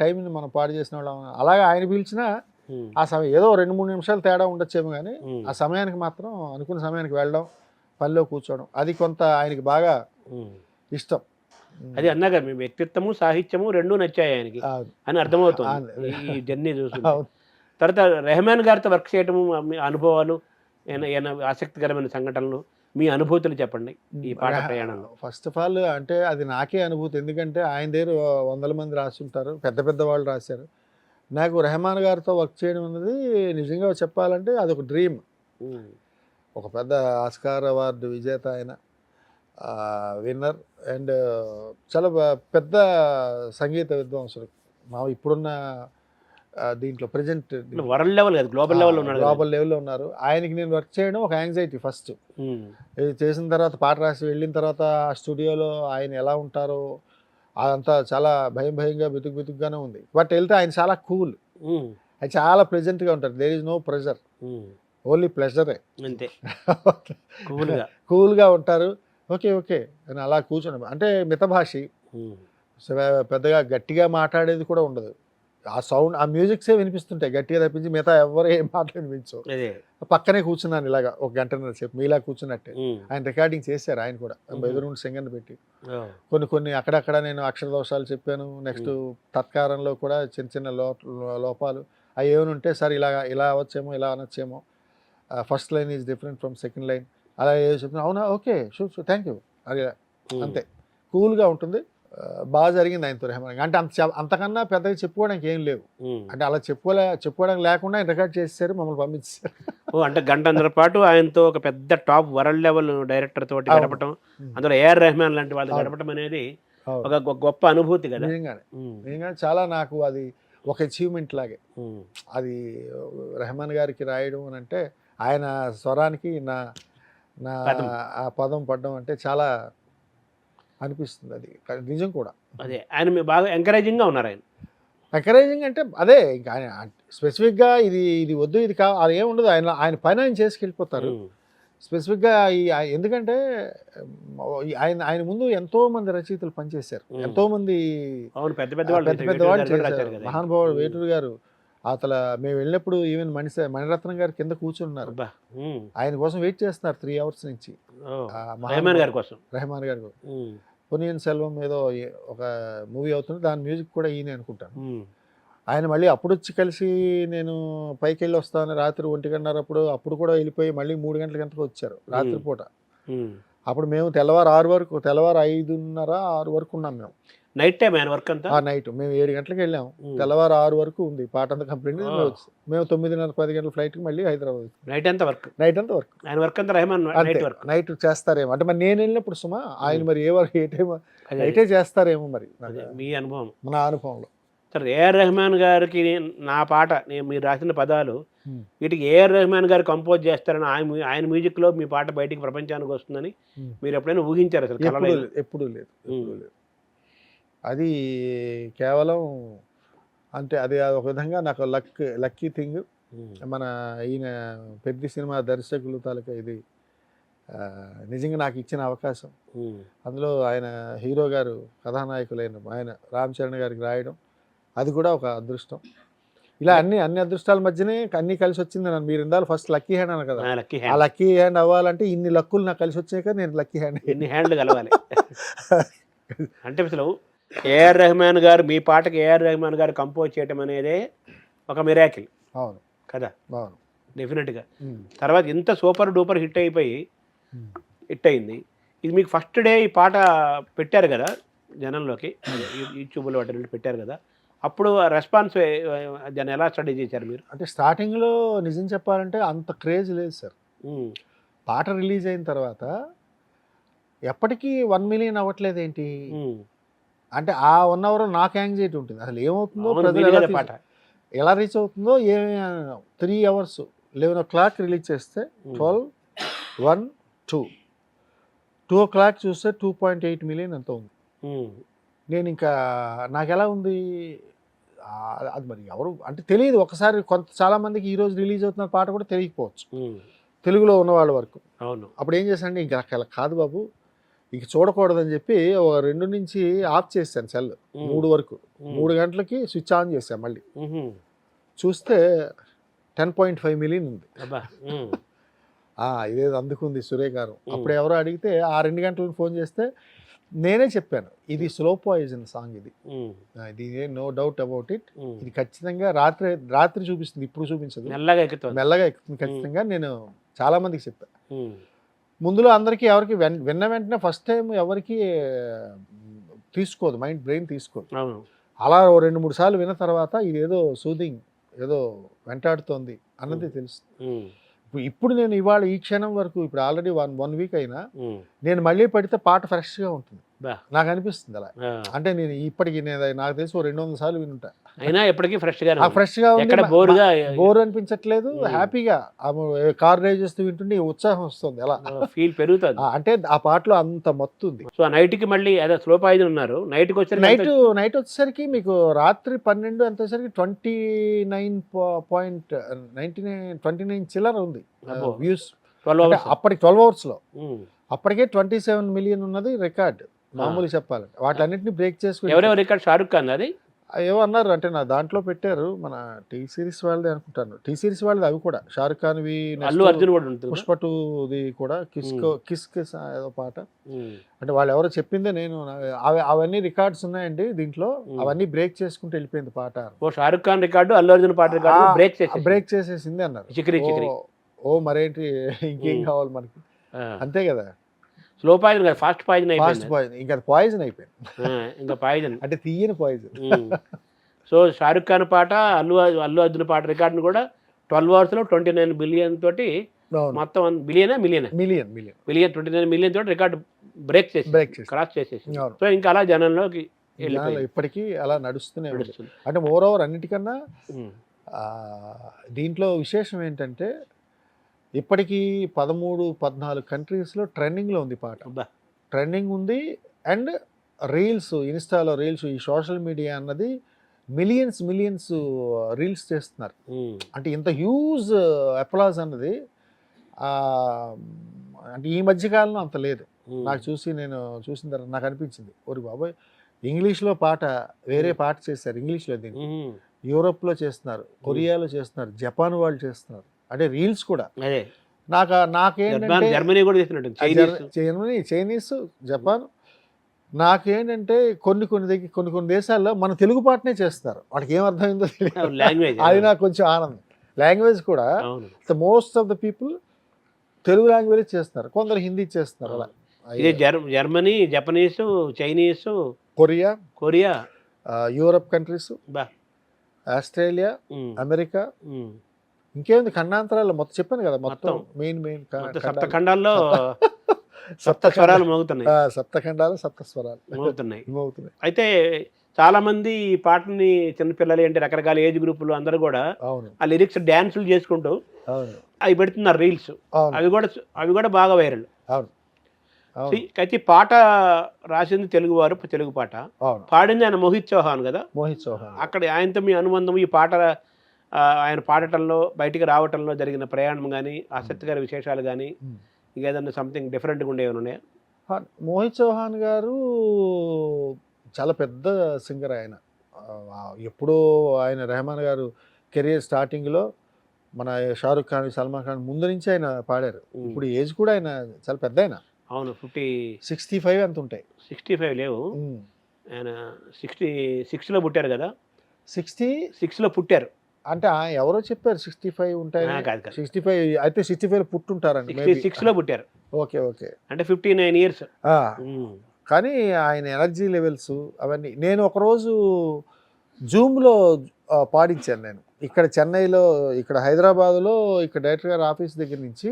టైంని మనం పాడు చేసిన వాళ్ళం. అలాగే ఆయన పిలిచినా ఉమ్, ఆ సమయం ఏదో 2-3 నిమిషాలు తేడా ఉండొచ్చేమో, కానీ ఉమ్, ఆ సమయానికి మాత్రం అనుకున్న సమయానికి వెళ్ళడం, పనిలో కూర్చోవడం, అది కొంత ఆయనకి బాగా ఉమ్. ఇష్టం. అది అన్నాగా మీ వ్యక్తిత్వము సాహిత్యము రెండూ నచ్చాయి ఆయనకి ఆ, అని అర్థమవుతుంది ఆ, ఈ జర్నీ చూసి. అవును. తర్వాత రెహమాన్ గారితో వర్క్ చేయటము, మీ అనుభవాలు, ఏమైనా ఆసక్తికరమైన సంఘటనలు, మీ అనుభూతులు చెప్పండి ఈ పాట ప్రయాణంలో. ఫస్ట్ ఆఫ్ ఆల్ అంటే అది నాకే అనుభూతి, ఎందుకంటే ఆయన దగ్గర 100 మంది రాస్తుంటారు, పెద్ద వాళ్ళు రాశారు. నాకు రెహమాన్ గారితో వర్క్ చేయడం అన్నది నిజంగా చెప్పాలంటే అదొక డ్రీమ్. ఉమ్, ఒక పెద్ద ఆస్కార్ అవార్డు విజేత ఆయన, విన్నర్, అండ్ చాలా పెద్ద సంగీత విద్వాంసుడు. ఇప్పుడున్న దీంట్లో ప్రజెంట్ వరల్డ్ లెవెల్ కాదు, గ్లోబల్ లెవెల్లో ఉన్నాడు. గ్లోబల్ లెవెల్లో ఉన్నారు. ఆయనకి నేను వర్క్ చేయడం ఒక యాంగ్జైటీ ఫస్ట్. ఉమ్, ఇది చేసిన తర్వాత, పాట రాసి వెళ్ళిన తర్వాత ఆ స్టూడియోలో ఆయన ఎలా ఉంటారో అదంతా చాలా భయంగా బితుకుగానే ఉంది. బట్ వెళ్తే ఆయన చాలా కూల్, ఉమ్, ఆయన చాలా ప్లెజెంట్గా ఉంటారు. There is no pressure, um, only ప్లెజరే. అంతే కూల్గా. కూల్గా ఉంటారు. ఓకే అని అలా కూర్చొని, అంటే మితభాషి, ఉమ్, పెద్దగా గట్టిగా మాట్లాడేది కూడా ఉండదు. ఆ సౌండ్, ఆ మ్యూజిక్సే వినిపిస్తుంటాయి గట్టిగా తప్పించి మిగతా ఎవరు ఏం మాటలు వినిపించవు. అదే. పక్కనే కూర్చున్నాను ఇలాగా 1 గంటన్నర సేపు మీలా కూర్చున్నట్టే. ఉమ్, ఆయన రికార్డింగ్ చేశారు, ఆయన కూడా ఎదురుండి సింగర్ని పెట్టి. ఓ, కొన్ని అక్కడక్కడ నేను అక్షర దోషాలు చెప్పాను. నెక్స్ట్ తత్కారంలో కూడా చిన్న లోపాలు అవి ఏమైనా ఉంటే, సార్ ఇలా అవచ్చేమో, ఇలా అనొచ్చేమో, first line is different from second line, అలా ఏదో చెప్తున్నా. అవునా, ఓకే, షూర్, థ్యాంక్ యూ, అది అంతే కూల్గా ఉంటుంది. బాగా జరిగింది ఆయనతో రెహమాన్. అంటే అంతకన్నా పెద్దగా చెప్పుకోవడానికి ఏం లేవు. ఉమ్. అంటే అలా చెప్పుకోవడానికి లేకుండా ఆయన రికార్డ్ చేసేసారు, మమ్మల్ని పంపించారు. ఓ, అంటే గంటన్నర పాటు ఆయనతో ఒక పెద్ద టాప్ వరల్డ్ లెవెల్ డైరెక్టర్ తోటి అవును. గడపటం, అందులో ఏఆర్ రెహమాన్ లాంటి వాళ్ళు గడపటం అనేది ఒక గొప్ప అనుభూతి కదా. నిజంగానే చాలా నాకు అది ఒక అచీవ్మెంట్ లాగే. ఉమ్, అది రెహమాన్ గారికి రాయడం అని అంటే, ఆయన స్వరానికి నా పదం. ఆ పదం పడడం అంటే చాలా అనిపిస్తుంది. అది నిజం కూడా. అదే ఆయన బాగా ఎంకరేజింగ్గా ఉన్నారు ఆయన. ఎంకరేజింగ్ అంటే అదే, ఇంకా ఆయన స్పెసిఫిక్గా ఇది వద్దు ఇది అది ఏముండదు. ఆయన పైన ఆయన చేసుకెళ్ళిపోతారు. ఉమ్, స్పెసిఫిక్గా ఎందుకంటే ఆయన ముందు ఎంతో మంది రచయితలు పనిచేశారు, ఎంతో మంది అవును, పెద్ద పెద్ద వాళ్ళు చేశారు. రాశారు కదా. మహానుభావుడు వేటూరు గారు అసలు మేము వెళ్ళినప్పుడు ఈవెన్ మణిరత్నం గారు కింద కూర్చున్నారు, అబ్బా, ఉమ్, ఆయన కోసం వెయిట్ చేస్తున్నారు 3 hours నుంచి. ఓ, రెహమాన్ గారి కోసం. రెహమాన్ గారు ఉమ్, పొన్నియిన్ సెల్వం ఏదో ఒక మూవీ అవుతుంది, దాని మ్యూజిక్ కూడా ఈయన అనుకుంటాను. ఉమ్, ఆయన మళ్ళీ అప్పుడు వచ్చి కలిసి నేను పైకి వెళ్ళి వస్తాను రాత్రి 1 గంటన్నర అప్పుడు కూడా వెళ్ళిపోయి మళ్ళీ 3 గంటల గంటకు వచ్చారు రాత్రిపూట. అప్పుడు మేము తెల్లవారు 6 వరకు, తెల్లవారు 5:30, 6 వరకు ఉన్నాం మేము. నైట్ టైం ఆయన వర్క్ అంతా. ఆ నైట్ మేము 7 గంటలకు వెళ్ళాము, తెల్లవారు 6 వరకు ఉంది పాట అంతా కంప్లీట్. మేము 9:30, 10 గంటల ఫ్లైట్కి మళ్ళీ హైదరాబాద్. నైట్ అంతా వర్క్. నైట్ అంతా వర్క్. ఆయన వర్క్ అంతా రెహమాన్ నైట్ వర్క్. నైట్ చేస్తారేమో అంటే మరి నేను వెళ్ళినప్పుడు సుమా ఆయన మరి ఏ వరకు ఏ టైం నైటే చేస్తారేమో మరి. మీ అనుభవం. నా అనుభవంలో సార్ ఏఆర్ రెహమాన్ గారికి నా పాట మీరు రాసిన పదాలు వీటికి ఏఆర్ రెహమాన్ గారు కంపోజ్ చేస్తారని ఆయన మ్యూజిక్లో మీ పాట బయటికి ప్రపంచానికి వస్తుందని మీరు ఎప్పుడైనా ఊహించారు అసలు? ఎప్పుడూ లేదు. అది కేవలం అంటే అది ఒక విధంగా నాకు లక్కీ థింగ్. మన ఈయన పెద్ద సినిమా దర్శకులు తాలూకా ఇది నిజంగా నాకు ఇచ్చిన అవకాశం. అందులో ఆయన హీరో గారు కథానాయకులైన ఆయన రామ్ చరణ్ గారికి రాయడం అది కూడా ఒక అదృష్టం. ఇలా అన్ని అదృష్టాల మధ్యనే అన్నీ కలిసి వచ్చింది. నన్ను మీరు ఇందాక ఫస్ట్ లక్కీ హ్యాండ్ అన్నారు కదా, ఆ లక్కీ హ్యాండ్ అవ్వాలంటే ఇన్ని లక్కులు నాకు కలిసి వచ్చాక నేను లక్కీ హ్యాండ్. ఎన్ని హ్యాండ్లు కలవాలి అంటే అసలు ఏఆర్ రెహమాన్ గారు మీ పాటకి ఏఆర్ రెహమాన్ గారు కంపోజ్ చేయటం అనేదే ఒక మిరాకిల్. అవును కదా. అవును డెఫినెట్గా. తర్వాత ఇంత సూపర్ డూపర్ హిట్ అయిపోయి హిట్ అయింది. ఇది మీకు ఫస్ట్ డే ఈ పాట పెట్టారు కదా జనంలోకి, యూట్యూబ్లో వాటి పెట్టారు కదా, అప్పుడు రెస్పాన్స్ దాన్ని ఎలా స్టడీ చేశారు మీరు? అంటే స్టార్టింగ్లో నిజం చెప్పాలంటే అంత క్రేజ్ లేదు సార్. పాట రిలీజ్ అయిన తర్వాత ఎప్పటికీ 1 మిలియన్ అవ్వట్లేదు ఏంటి అంటే ఆ 1 అవర్ నాకు యాంగ్జైటీ ఉంటుంది. అసలు ఏమవుతుందో, ప్రజలు ఎలా రీచ్ అవుతుందో, 3 అవర్స్ 11 o'clock రిలీజ్ చేస్తే 12, 1, 2 o'clock చూస్తే 2.8 మిలియన్ ఎంత ఉంది. నేను ఇంకా నాకు ఎలా ఉంది అది మరి ఎవరు అంటే తెలియదు. ఒకసారి చాలామందికి ఈరోజు రిలీజ్ అవుతున్న పాట కూడా తెలియకపోవచ్చు తెలుగులో ఉన్న వాళ్ళ వరకు. అవును. అప్పుడు ఏం చేశానంటే ఇంకా అలా కాదు బాబు ఇంక చూడకూడదని చెప్పి 2 నుంచి ఆఫ్ చేశాను సెల్. 3 వరకు 3 గంటలకి స్విచ్ ఆన్ చేశాను. మళ్ళీ చూస్తే 10.5 మిలియన్ ఉంది. ఇదేదో అందుకుంది సురేఖ గారు. అప్పుడు ఎవరో అడిగితే ఆ 2 గంటలకు ఫోన్ చేస్తే నేనే చెప్పాను ఇది స్లో పాయిజన్ సాంగ్, ఇది నో డౌట్ అబౌట్ ఇట్, ఇది ఖచ్చితంగా రాత్రి చూపిస్తుంది, ఇప్పుడు చూపించదు, మెల్లగా ఎక్కుతుంది ఖచ్చితంగా. నేను చాలా మందికి చెప్పాను. ముందులో అందరికీ ఎవరికి విన్న వెంటనే ఫస్ట్ టైం ఎవరికి తీసుకోదు, బ్రెయిన్ తీసుకోదు. అలా 2-3 సార్లు విన్న తర్వాత ఇదేదో సూదింగ్, ఏదో వెంటాడుతోంది అన్నది తెలుసు. ఇప్పుడు నేను ఇవాళ ఈ క్షణం వరకు ఇప్పుడు ఆల్రెడీ 1 వీక్ అయినా నేను మళ్ళీ పడితే పాట ఫ్రెష్గా ఉంటుంది నాకు అనిపిస్తుంది. అలా అంటే నేను ఇప్పటికి నాకు తెలిసి 200 సార్లు వినుంటా, అయినా ఎప్పటికీ ఫ్రెష్గా బోర్ అనిపించట్లేదు. హ్యాపీగా కార్ డ్రైవ్ చేస్తూ వింటుంటే ఉత్సాహం వస్తుంది, అలా ఫీల్ పెరుగుతుంది. అంటే ఆ పాటలో అంత మత్తుంది. సో నైట్కి మళ్ళీ అదే స్లో పాయిజన్ ఉన్నారు. నైట్ వచ్చేసరికి మీకు రాత్రి 12 అంతేసరికి 29 చిల్లర ఉంది వ్యూస్. అప్పటికి 12 అవర్స్లో అప్పటికే 27 మిలియన్ ఉన్నది రికార్డ్. మామూలు చెప్పాలంటే వాటిలన్నింటినీ బ్రేక్ చేసుకుని ఎవరెవరు రికార్డ్ షారుఖ్ ఖాన్ అది ఏమో అన్నారు. అంటే నా దాంట్లో పెట్టారు, మన టీ సిరీస్ వాళ్ళది అనుకుంటాను. టీ సిరీస్ వాళ్ళది అవి కూడా షారుఖ్ ఖాన్వి, పుష్ప 2ది కూడా కిస్ ఏదో పాట. అంటే వాళ్ళు ఎవరో చెప్పిందే నేను అవన్నీ రికార్డ్స్ ఉన్నాయండి దీంట్లో, అవన్నీ బ్రేక్ చేసుకుంటూ వెళ్ళిపోయింది పాట. షారుఖ్ ఖాన్ రికార్డు, అల్లు అర్జున్ పాట బ్రేక్ చేసేసింది అన్నారు. ఓ మరేంటి ఇంకేం కావాలి మనకి, అంతే కదా. స్లో పాయిజన్ కదా, ఫాస్ట్ పాయిజన్ ఇంకా పాయిజన్ అయిపోయింది, ఇంకా పాయిజన్ అంటే తీయని పాయిజన్. సో షారుఖ్ ఖాన్ పాట, అల్లు అర్జున్ పాట రికార్డును కూడా 12 అవర్స్లో 29 బిలియన్ తోటి మొత్తం మిలియన్ 29 మిలియన్ తోటి రికార్డు బ్రేక్ చేసి క్రాస్ చేసేసి. సో ఇంకా అలా జనంలోకి ఇప్పటికీ అలా నడుస్తూనే నడుస్తుంది. అంటే ఓవర్ అన్నిటికన్నా దీంట్లో విశేషం ఏంటంటే ఇప్పటికీ 13-14 కంట్రీస్లో ట్రెండింగ్లో ఉంది పాట, ట్రెండింగ్ ఉంది. అండ్ రీల్స్, ఇన్స్టాలో రీల్స్, ఈ సోషల్ మీడియా అన్నది మిలియన్స్ రీల్స్ చేస్తున్నారు. అంటే ఇంత హ్యూజ్ అప్లాజ్ అన్నది అంటే ఈ మధ్యకాలంలో అంత లేదు. నాకు నేను చూసిన తర్వాత నాకు అనిపించింది, ఓరి బాబోయ్ ఇంగ్లీష్లో పాట వేరే పాట చేస్తారు, ఇంగ్లీష్లో దీన్ని యూరోప్లో చేస్తున్నారు, కొరియాలో చేస్తున్నారు, జపాన్ వాళ్ళు చేస్తున్నారు. అంటే రీల్స్ కూడా నాకేంటంటే జర్మనీ, చైనీస్, జపాన్. నాకేంటంటే కొన్ని దేశాల్లో మన తెలుగు పాటనే చేస్తారు, వాటికి ఏం అర్థమైందో తెలియదు. అది నాకు కొంచెం ఆనందం. లాంగ్వేజ్ కూడా most of the people Telugu language చేస్తున్నారు, కొందరు హిందీ చేస్తున్నారు అలా. ఇది Germany, Japanese, Chinese, Korea, Korea, Europe countries, బా ఆస్ట్రేలియా, ఉమ్, అమెరికా, ఉమ్. ఇంకేముంది ఖండాంతరాలు మొత్తం చెప్పాను కదా, మొత్తం మొత్తం. మెయిన్ మొత్తం సప్త ఖండాల్లో సప్త సప్త స్వరాలు మోగుతున్నాయి సప్తఖండాలు, సప్త స్వరాలు మోగుతున్నాయి. అవుతున్నాయి. అయితే చాలా మంది ఈ పాటని చిన్నపిల్లలు ఏంటి రకరకాల ఏజ్ గ్రూపులు అందరూ కూడా అవును ఆ లిరిక్స్ డ్యాన్సులు చేసుకుంటూ అవును అవి పెడుతున్నారు రీల్స్. అవును అవి కూడా బాగా వైరల్. అవును అవును అయితే ఈ పాట రాసింది తెలుగువారు, తెలుగు పాట అవును పాడింది ఆయన మోహిత్ చౌహాన్ కదా. మోహిత్ చౌహాన్. అక్కడ ఆయనతో మీ అనుబంధం, ఈ పాట ఆయన పాడటంలో బయటికి రావటంలో జరిగిన ప్రయాణం కానీ, ఆసక్తికర విశేషాలు కానీ, ఉమ్. ఇంకేదన్నా సంథింగ్ డిఫరెంట్గా ఉండేవి ఉన్నాయా? మోహిత్ చౌహాన్ గారు చాలా పెద్ద సింగర్ ఆయన. ఎప్పుడో ఆయన రెహమాన్ గారు కెరియర్ స్టార్టింగ్లో మన షారుఖ్ ఖాన్, సల్మాన్ ఖాన్ ముందు నుంచి ఆయన పాడారు. ఇప్పుడు ఏజ్ కూడా ఆయన చాలా పెద్ద ఆయన. అవును, 65 అంత ఉంటాయి. 65 లేవు. ఆయన 66లో పుట్టారు కదా. 66 లో పుట్టారు అంటే ఎవరో చెప్పారు 65 ఉంటాయి. కాదు కాదు, 65 అయితే 65 పుట్టుంటారండి. 66లో పుట్టారు. ఓకే ఓకే అంటే 59 ఇయర్స్. కానీ ఆయన ఎనర్జీ లెవెల్స్ అవన్నీ నేను ఒకరోజు జూమ్లో పాడించాను. నేను ఇక్కడ చెన్నైలో, ఇక్కడ హైదరాబాద్లో, ఇక్కడ డైరెక్టర్ గారి ఆఫీస్ దగ్గర నుంచి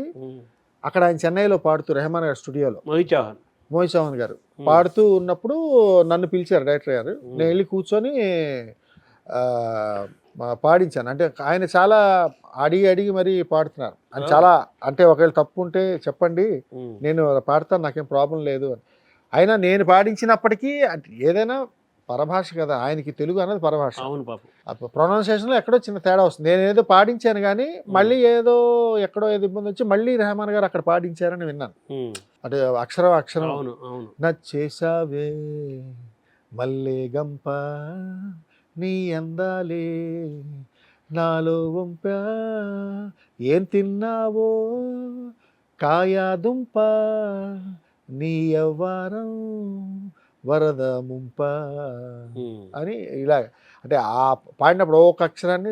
అక్కడ ఆయన చెన్నైలో పాడుతూ రెహమాన్ గారి స్టూడియోలో మోహిత్ చౌహాన్ గారు పాడుతూ ఉన్నప్పుడు నన్ను పిలిచారు డైరెక్టర్ గారు. నేను వెళ్ళి కూర్చొని పాడించాను. అంటే ఆయన చాలా అడిగి మరీ పాడుతున్నారు. ఆయన చాలా అంటే ఒకవేళ తప్పు ఉంటే చెప్పండి, నేను పాడతాను, నాకేం ప్రాబ్లం లేదు అని. అయినా నేను పాడించినప్పటికీ ఏదైనా పరభాష కదా, ఆయనకి తెలుగు అన్నది పరభాష. అవును పాపం. ప్రొనౌన్సియేషన్లో ఎక్కడో చిన్న తేడా వస్తుంది. నేను ఏదో పాడించాను కానీ మళ్ళీ ఎక్కడో ఏదో ఇబ్బంది వచ్చి మళ్ళీ రెహమాన్ గారు అక్కడ పాడించారని విన్నాను. అంటే అక్షరం అవును అవును. నచ్చేసావే మల్లె గంప నీ అందాలే నాలో వంపా ఏం తిన్నావో కాయాదుంప నీ యవ్వారం వరద ముంప అని ఇలా. అంటే ఆ పాడినప్పుడు ఒక అక్షరాన్ని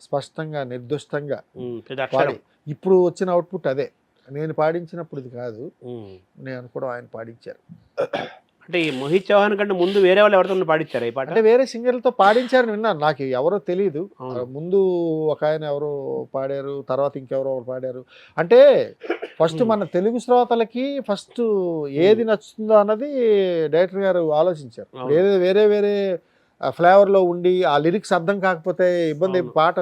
స్పష్టంగా నిర్దుష్టంగా పాడి. ఇప్పుడు వచ్చిన అవుట్పుట్ అదే. నేను పాడించినప్పుడు ఇది కాదు, నేను అనుకోవడం ఆయన పాడించారు. అంటే ఈ మోహిత్ చౌహాన్ కంటే ముందు వేరే వాళ్ళు ఎవరితో పాడించారు ఈ పాట? అంటే వేరే సింగర్లతో పాడించారని విన్నాను, నాకు ఎవరో తెలియదు. ముందు ఒక ఆయన ఎవరో పాడారు, తర్వాత ఇంకెవరో పాడారు. అంటే ఫస్ట్ మన తెలుగు శ్రోతలకి ఫస్ట్ ఏది నచ్చుతుందో అన్నది డైరెక్టర్ గారు ఆలోచించారు. వేరే ఫ్లేవర్లో ఉండి ఆ లిరిక్స్ అర్థం కాకపోతే ఇబ్బంది, పాట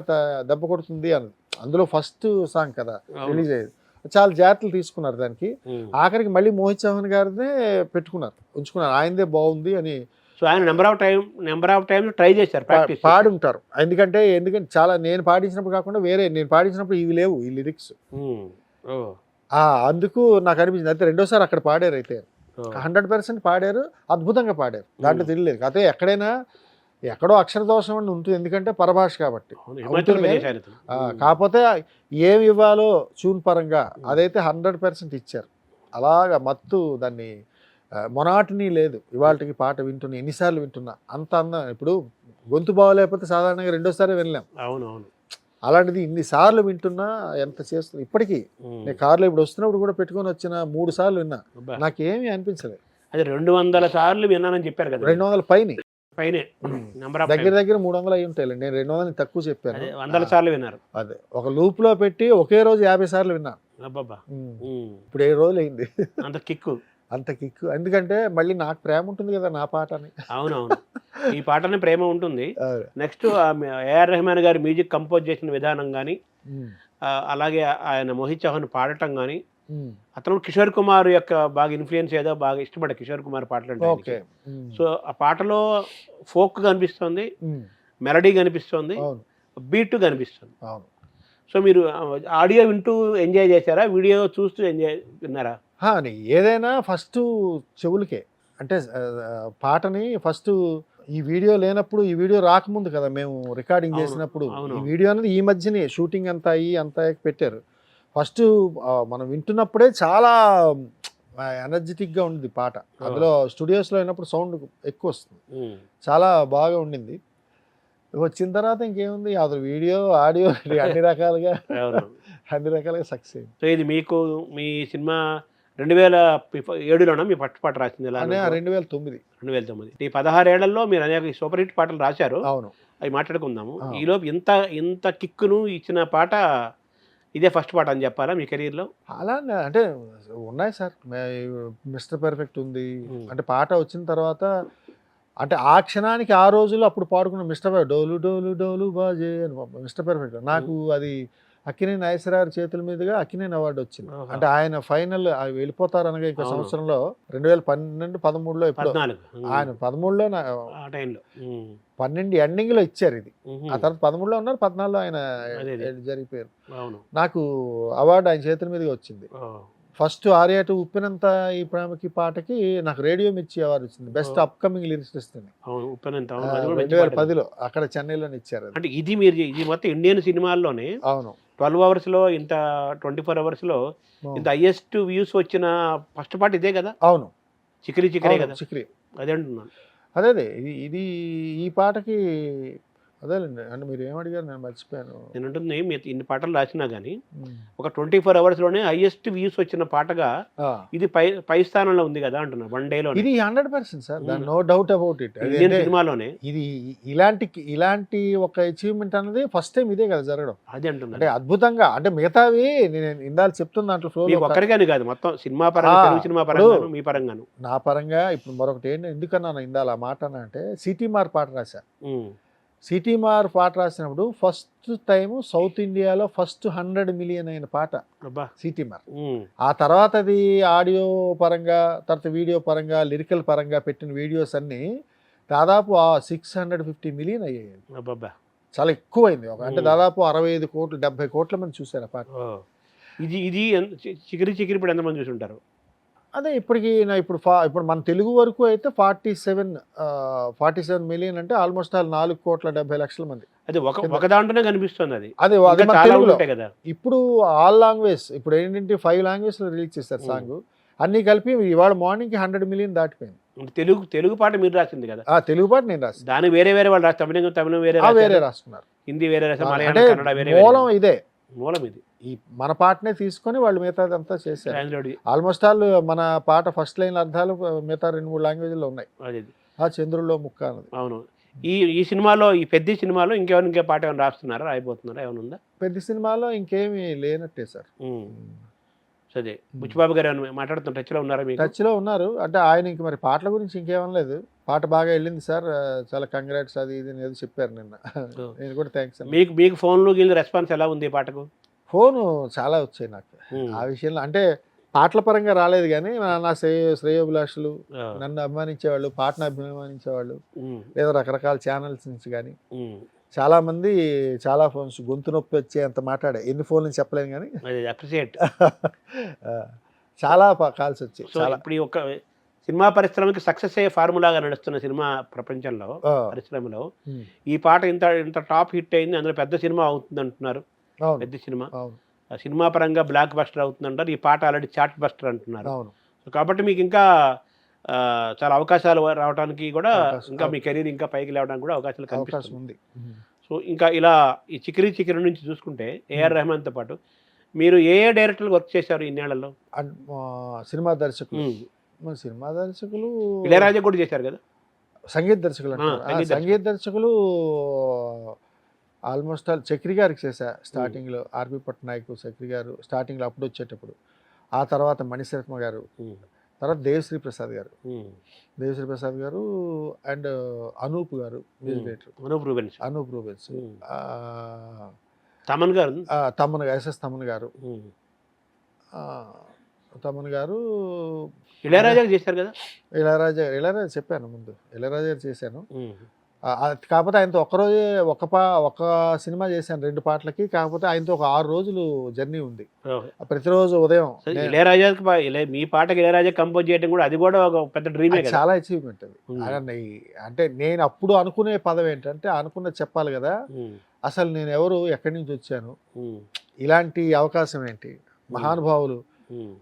దెబ్బ కొడుతుంది అన్నది. అందులో ఫస్ట్ సాంగ్ కదా రిలీజ్ అయ్యేది. చాలా జాగ్రత్తలు తీసుకున్నారు దానికి. ఆఖరికి మళ్ళీ మోహిత్ చౌహాన్ గారినే ఉంచుకున్నారు, ఆయనదే బాగుంది అని. సో ఆయన నెంబర్ ఆఫ్ టైమ్స్ ట్రై చేశారు, పాడి ఉంటారు. ఎందుకంటే చాలా నేను పాడించినప్పుడు కాకుండా వేరే నేను పాడించినప్పుడు ఇవి లేవు ఈ లిరిక్స్. అందుకు నాకు అనిపించింది. అయితే రెండోసారి అక్కడ పాడారు, అయితే 100% పాడారు, అద్భుతంగా పాడారు, దాంట్లో తెలియలేదు. అయితే ఎక్కడో అక్షర దోషం అని ఉంటుంది, ఎందుకంటే పరభాష కాబట్టి. కాకపోతే ఏమి ఇవ్వాలో ట్యూన్ పరంగా అదైతే 100% ఇచ్చారు. అలాగా మత్తు దాన్ని మొనాటిని లేదు. ఇవాళకి పాట వింటున్నా, ఎన్నిసార్లు వింటున్నా అంత అందం. ఇప్పుడు గొంతు బాగోలేకపోతే సాధారణంగా రెండోసారి వినలేం. అవునవును. అలాంటిది ఇన్నిసార్లు వింటున్నా ఎంత చేస్తుంది. ఇప్పటికీ నేను కార్లో ఇప్పుడు వస్తున్నప్పుడు కూడా పెట్టుకొని వచ్చిన 3 సార్లు విన్నా, నాకేమీ అనిపించలేదు. అది 200 సార్లు విన్నానని చెప్పారు కదా. 200 పైనే దగ్గర 300 అయి ఉంటాయి. నేను 200 తక్కువ చెప్పాను, 100 సార్లు విన్నారు. అదే ఒక లూప్ లో పెట్టి ఒకే రోజు 50 సార్లు విన్నా. ఇప్పుడు 7 రోజులు అయింది. అంత కిక్కు. ఎందుకంటే మళ్ళీ నాకు ప్రేమ ఉంటుంది కదా నా పాట అని. అవునవును, ఈ పాటని ప్రేమ ఉంటుంది. నెక్స్ట్ ఏఆర్ రెహమాన్ గారి మ్యూజిక్ కంపోజ్ చేసిన విధానం కానీ, అలాగే ఆయన మోహిత్ చౌహాన్ పాడటం కానీ, అతను కిషోర్ కుమార్ యొక్క బాగా ఇన్ఫ్లుయెన్స్ ఏదో బాగా ఇష్టపడ్డా కిషోర్ కుమార్ పాటలు అంటే. సో ఆ పాటలో ఫోక్ కనిపిస్తుంది, మెలడీ కనిపిస్తుంది, బీట్ కనిపిస్తుంది. సో మీరు ఆడియో వింటూ ఎంజాయ్ చేశారా, వీడియో చూస్తూ విన్నారా? ఏదైనా ఫస్ట్ చెవులకే. అంటే పాటని ఫస్ట్ ఈ వీడియో లేనప్పుడు, ఈ వీడియో రాకముందు కదా మేము రికార్డింగ్ చేసినప్పుడు, ఈ వీడియో అనేది ఈ మధ్యనే షూటింగ్ అంతా పెట్టారు. ఫస్ట్ మనం వింటున్నప్పుడే చాలా ఎనర్జెటిక్గా ఉంది పాట. అందులో స్టూడియోస్లో అయినప్పుడు సౌండ్ ఎక్కువ వస్తుంది, చాలా బాగా ఉండింది. వచ్చిన తర్వాత ఇంకేముంది, అది వీడియో ఆడియో అన్ని రకాలుగా అన్ని రకాలుగా సక్సెస్ అయింది. సో ఇది మీకు మీ సినిమా 2007లోనా మీ ఫస్ట్ పాట రాసింది ఎలా? అనే 2009. 2009. ఈ 16 ఏళ్లలో మీరు అనేక సూపర్ హిట్ పాటలు రాశారు, అవును. అవి మాట్లాడుకుందాము. ఆ. ఈలోపు ఇంత కిక్కును ఇచ్చిన పాట ఇదే ఫస్ట్ పాట అని చెప్పాలా మీ కెరీర్లో? అలా అంటే ఉన్నాయి సార్. మిస్టర్ పర్ఫెక్ట్ ఉంది. అంటే పాట వచ్చిన తర్వాత అంటే ఆ క్షణానికి ఆ రోజుల్లో అప్పుడు పాడుకున్న మిస్టర్ డోలు డోలు డోలు బాజే అని మిస్టర్ పర్ఫెక్ట్ నాకు అది అక్కినేని నాగేశ్వరరావు చేతుల మీదుగా అక్కినేని అవార్డు వచ్చింది. అంటే ఆయన ఫైనల్ వెళ్ళిపోతారు అనగా ఇంకో సంవత్సరంలో 2012-13లో ఎప్పుడు 14 ఆయన 13లో ఆ టైంలో 12 ఎండింగ్ లో ఇచ్చారు ఇది. ఆ తర్వాత 13లో ఉన్నారు, 14లో ఆయన జరిగిపోయారు. అవును. నాకు అవార్డు ఆయన చేతుల మీదుగా వచ్చింది. ఫస్ట్ ఆర్యా టు ఉప్పినంత ఈ ప్రేమకి పాటకి నాకు రేడియో మిర్చి అవార్డు వచ్చింది, బెస్ట్ అప్కమింగ్ లిరిసిస్ట్ అని. 2010లో అక్కడ చెన్నైలోనే ఇచ్చారు. అంటే ఇది మొత్తం ఇండియన్ సినిమాల్లోనే అవును 12 hours లో ఇంత 24 hours లో ఇంత హైయెస్ట్ వ్యూస్ వచ్చిన ఫస్ట్ పాట ఇదే కదా? అవును, చికిరి చికిరే కదా? చిక్రీ అదే అంటున్నాను. అదే ఇది ఈ పాటకి అదేలేండి. అంటే మీరు ఏమడిగారు నేను మర్చిపోయాను. నేను అంటుంది మీరు ఇన్ని పాటలు రాసినా కానీ ఒక 24 hours లోనే హైయెస్ట్ వ్యూస్ వచ్చిన పాటగా ఇది పై స్థానంలో ఉంది కదా అంటున్నా. 1 day లో ఇది 100% sir, no doubt about it. Indian సినిమాలోనే ఇది ఇలాంటి ఒక అచీవ్మెంట్ అనేది ఫస్ట్ టైం ఇదే కదా జరగడం. అదే అంటున్నా. అంటే అద్భుతంగా, అంటే మిగతావి నేను ఇందాక చెప్తున్న దాంట్లో ఫ్లో ఒక్కరిగాని కాదు, మొత్తం సినిమా పరంగా, తెలుగు సినిమా పరంగా, మీ పరంగాను. నా పరంగా ఇప్పుడు మరొకటి ఏంటి, ఎందుకన్నా ఇందాల మాట అంటే సిటీ మార్ పాట రాశా. సిటీ మార్ పాట రాసినప్పుడు ఫస్ట్ టైం సౌత్ ఇండియాలో ఫస్ట్ 100 million అయిన పాట సిటీ మార్. ఆ తర్వాత అది ఆడియో పరంగా, తర్వాత వీడియో పరంగా, లిరికల్ పరంగా పెట్టిన వీడియోస్ అన్నీ దాదాపు 650 million అయ్యాయి. చాలా ఎక్కువైంది. అంటే దాదాపు 65 కోట్లు 70 కోట్ల మంది చూశారు ఆ పాట. ఇది చికిరి చికిరి ఇప్పుడు ఎంతమంది చూసి ఉంటారు? అదే ఇప్పటికి ఇప్పుడు మన తెలుగు వరకు అయితే 47 million అంటే ఆల్మోస్ట్ 4,70,00,000 మంది. అది ఒక దాంట్లోనే కనిపిస్తుంది. అది మన చాలా తెలుగులో ఉంటాయి కదా. ఇప్పుడు ఆల్ లాంగ్వేజ్ ఇప్పుడు ఏంటంటే 5 languages లో రిలీజ్ చేశారు సాంగ్. అన్ని కలిపి ఇవాళ మార్నింగ్ 100 million దాటిపోయింది. తెలుగు పాట మీరు రాసింది కదా? తెలుగు పాట నేను రాసింది. దాని వేరే వాళ్ళు రాసి తమిళం వేరే రాసుకున్నారు, హిందీ వేరే రాశారు, మలయాళం, కన్నడ వేరే. మూలం ఇదే, మూలం ఇది. ఈ మన పాటనే తీసుకొని వాళ్ళు మిగతాదంతా చేశారు. ఆల్మోస్ట్ మన పాట ఫస్ట్ లైన్ అర్థాలు మిగతా 2-3 లాంగ్వేజ్లో ఉన్నాయి. ఆ చంద్రుల్లో ముక్క అన్నది. అవును. ఈ సినిమాలో, ఈ పెద్ద సినిమాలో ఇంకే పాట ఏమైనా రాస్తున్నారా, రాయిపోతున్నారా, ఏమైనా ఉందా? పెద్ద సినిమాలో ఇంకేమీ లేనట్టే సార్. సరే, బుచ్చిబాబు గారు ఏమైనా మాట్లాడుతున్న టచ్లో ఉన్నారా? మీకు టచ్లో ఉన్నారు. అంటే ఆయన ఇంక మరి పాటల గురించి ఇంకేమనలేదు. పాట బాగా వెళ్ళింది సార్, చాలా కంగ్రాట్స్ అది ఇది ఏదో చెప్పారు నిన్న. నేను కూడా థ్యాంక్స్. మీకు ఫోన్లో వెళ్ళి రెస్పాన్స్ ఎలా ఉంది ఈ పాటకు? ఫోను చాలా వచ్చాయి నాకు ఆ విషయంలో. అంటే పాటల పరంగా రాలేదు కానీ నా శ్రేయోభిలాషులు, నన్ను అభిమానించేవాళ్ళు, పాటను అభిమానించేవాళ్ళు, లేదా రకరకాల ఛానల్స్ నుంచి కానీ చాలా మంది చాలా ఫోన్స్, గొంతు నొప్పి వచ్చే అంత మాట్లాడే, ఎన్ని ఫోన్లు చెప్పలేను కానీ అప్రిషియేట్ చాలా కాల్స్ వచ్చాయి. ఇప్పుడు ఒక సినిమా పరిశ్రమకి సక్సెస్ అయ్యే ఫార్ములాగా నడుస్తున్న సినిమా ప్రపంచంలో, పరిశ్రమలో ఈ పాట ఇంత టాప్ హిట్ అయింది, అందులో పెద్ద సినిమా అవుతుంది అంటున్నారు. పెద్ద సినిమా పరంగా బ్లాక్ బస్టర్ అవుతుంది అంటారు. ఈ పాట ఆల్రెడీ చాట్ బస్టర్ అంటున్నారు. కాబట్టి మీకు ఇంకా చాలా అవకాశాలు రావడానికి కూడా, ఇంకా మీ కెరీర్ ఇంకా పైకి లేవడానికి కూడా అవకాశాలు కనిపిస్తుంది. సో ఇంకా ఇలా ఈ చికిరి నుంచి చూసుకుంటే ఏఆర్ రెహమాన్తో పాటు మీరు ఏ డైరెక్టర్లు వర్క్ చేశారు ఇన్నేళ్లలో? సినిమా దర్శకులు ఇళయరాజా కూడా చేశారు కదా? సంగీత దర్శకులు ఆల్మోస్ట్ చక్రి గారికి చేశా స్టార్టింగ్లో. ఆర్పి పట్నాయక్ చక్రి గారు స్టార్టింగ్లో అప్పుడు వచ్చేటప్పుడు. ఆ తర్వాత మణిశర్మ గారు, తర్వాత దేవశ్రీ ప్రసాద్ గారు అండ్ అనూప్ గారు, మ్యూజిక్ డైరెక్టర్ అనూప్ రూబెన్స్, తమన్ గారు, ఎస్ఎస్ తమన్ గారు ఇళయరాజా చేశారు కదా? ఇళయరాజా చెప్పాను ముందు, ఇళయరాజా చేశాను. కాకపోతే ఆయనతో ఒక్కరోజే ఒక సినిమా చేశాను 2 పాటలకి. కాకపోతే ఆయనతో ఒక 6 రోజులు జర్నీ ఉంది. ప్రతిరోజు ఉదయం ఇళయరాజాకి మీ పాటకి ఇళయరాజా కంపోజ్ చేయడం కూడా, అది కూడా ఒక పెద్ద డ్రీమ్, చాలా అచీవ్మెంట్ అది. అంటే నేను అప్పుడు అనుకునే పదం ఏంటంటే, అనుకున్నది చెప్పాలి కదా, అసలు నేను ఎవరు, ఎక్కడి నుంచి వచ్చాను, ఇలాంటి అవకాశం ఏంటి, మహానుభావులు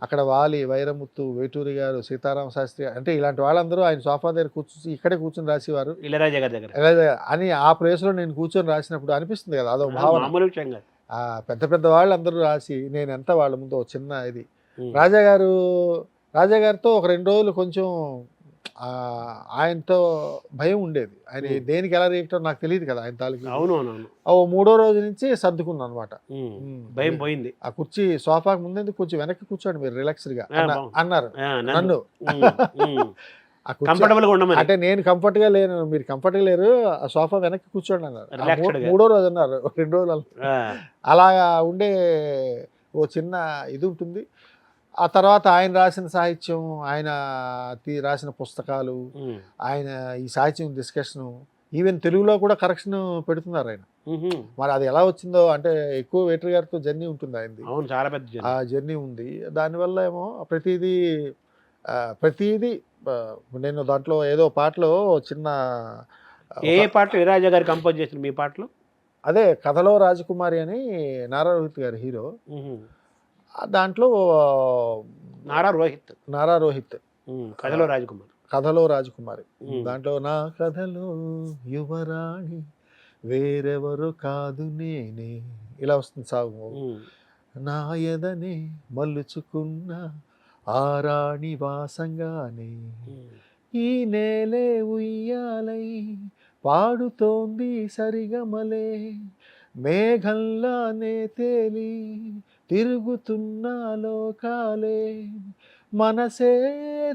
అక్కడ వాలి, వైరముత్తు, వేటూరి గారు, సీతారామ శాస్త్రి, అంటే ఇలాంటి వాళ్ళందరూ ఆయన సోఫా దగ్గర ఇక్కడే కూర్చొని రాసేవారు ఇళయరాజా గారి దగ్గర అని. ఆ ప్లేస్లో నేను కూర్చొని రాసినప్పుడు అనిపిస్తుంది కదా, అదొక భావన. ఆ పెద్ద పెద్ద వాళ్ళు అందరూ రాసి నేను ఎంత వాళ్ళ ముందు ఒక చిన్న ఇది ఉమ్. రాజా గారితో ఒక 2 రోజులు కొంచెం ఆయనతో భయం ఉండేది. ఆయన దేనికి ఎలా రియాక్ట్ నాకు తెలియదు కదా ఆయన తాలూకు. అవునవునవును. ఓ 3వ రోజు నుంచి సర్దుకున్నాను అనమాట. భయం పోయింది. ఆ కుర్చీ సోఫాకి ముందు కొంచెం వెనక్కి కూర్చోండి మీరు రిలాక్స్డ్గా అన్నారు నన్ను. ఆ కుర్చీ కంఫర్టబుల్ గా ఉండమని. అంటే నేను కంఫర్ట్గా లేను, మీరు కంఫర్ట్గా లేరు, ఆ సోఫా వెనక్కి కూర్చోండి అన్నారు. Relaxed గా. 3వ రోజు అన్నారు, 2 రోజులు ఆ, అలాగా ఉండే ఓ చిన్న ఇది ఉంటుంది. ఆ తర్వాత ఆయన రాసిన సాహిత్యం, ఆయన రాసిన పుస్తకాలు, ఉమ్, ఆయన ఈ సాహిత్యం డిస్కషను, ఈవెన్ తెలుగులో కూడా కరెక్షన్ పెడుతున్నారు ఆయన. ఉహుం. మరి అది ఎలా వచ్చిందో అంటే ఎక్కువ వేటర్ గారితో జర్నీ ఉంటుంది ఆయనది. అవును, చాలా పెద్ద ఆ జనం. జర్నీ ఉంది. దానివల్ల ఏమో ప్రతిదీ నేను దాంట్లో ఏదో పాటలో చిన్న ఏ పాటలు ఇళయరాజా గారు కంపోజ్ చేసిన మీ పాటలు? అదే కథలో రాజకుమారి అని నారా రోహిత్ గారి హీరో. ఉహుం. దాంట్లో నారా రోహిత్. నారా రోహిత్ కథలో రాజకుమార్. కథలో రాజకుమారి. ఉమ్. దాంట్లో నా కథలో యువరాణి వేరెవరు కాదు నేనే, ఇలా వస్తుంది సాగు. ఉమ్, నా ఎదనే మలుచుకున్న ఆ రాణి వాసంగానే ఉమ్. ఈ నేలే ఉయ్యాలై పాడుతోంది సరిగమలే, మేఘంలానే తేలి తిరుగుతున్న లోకాలే, మనసే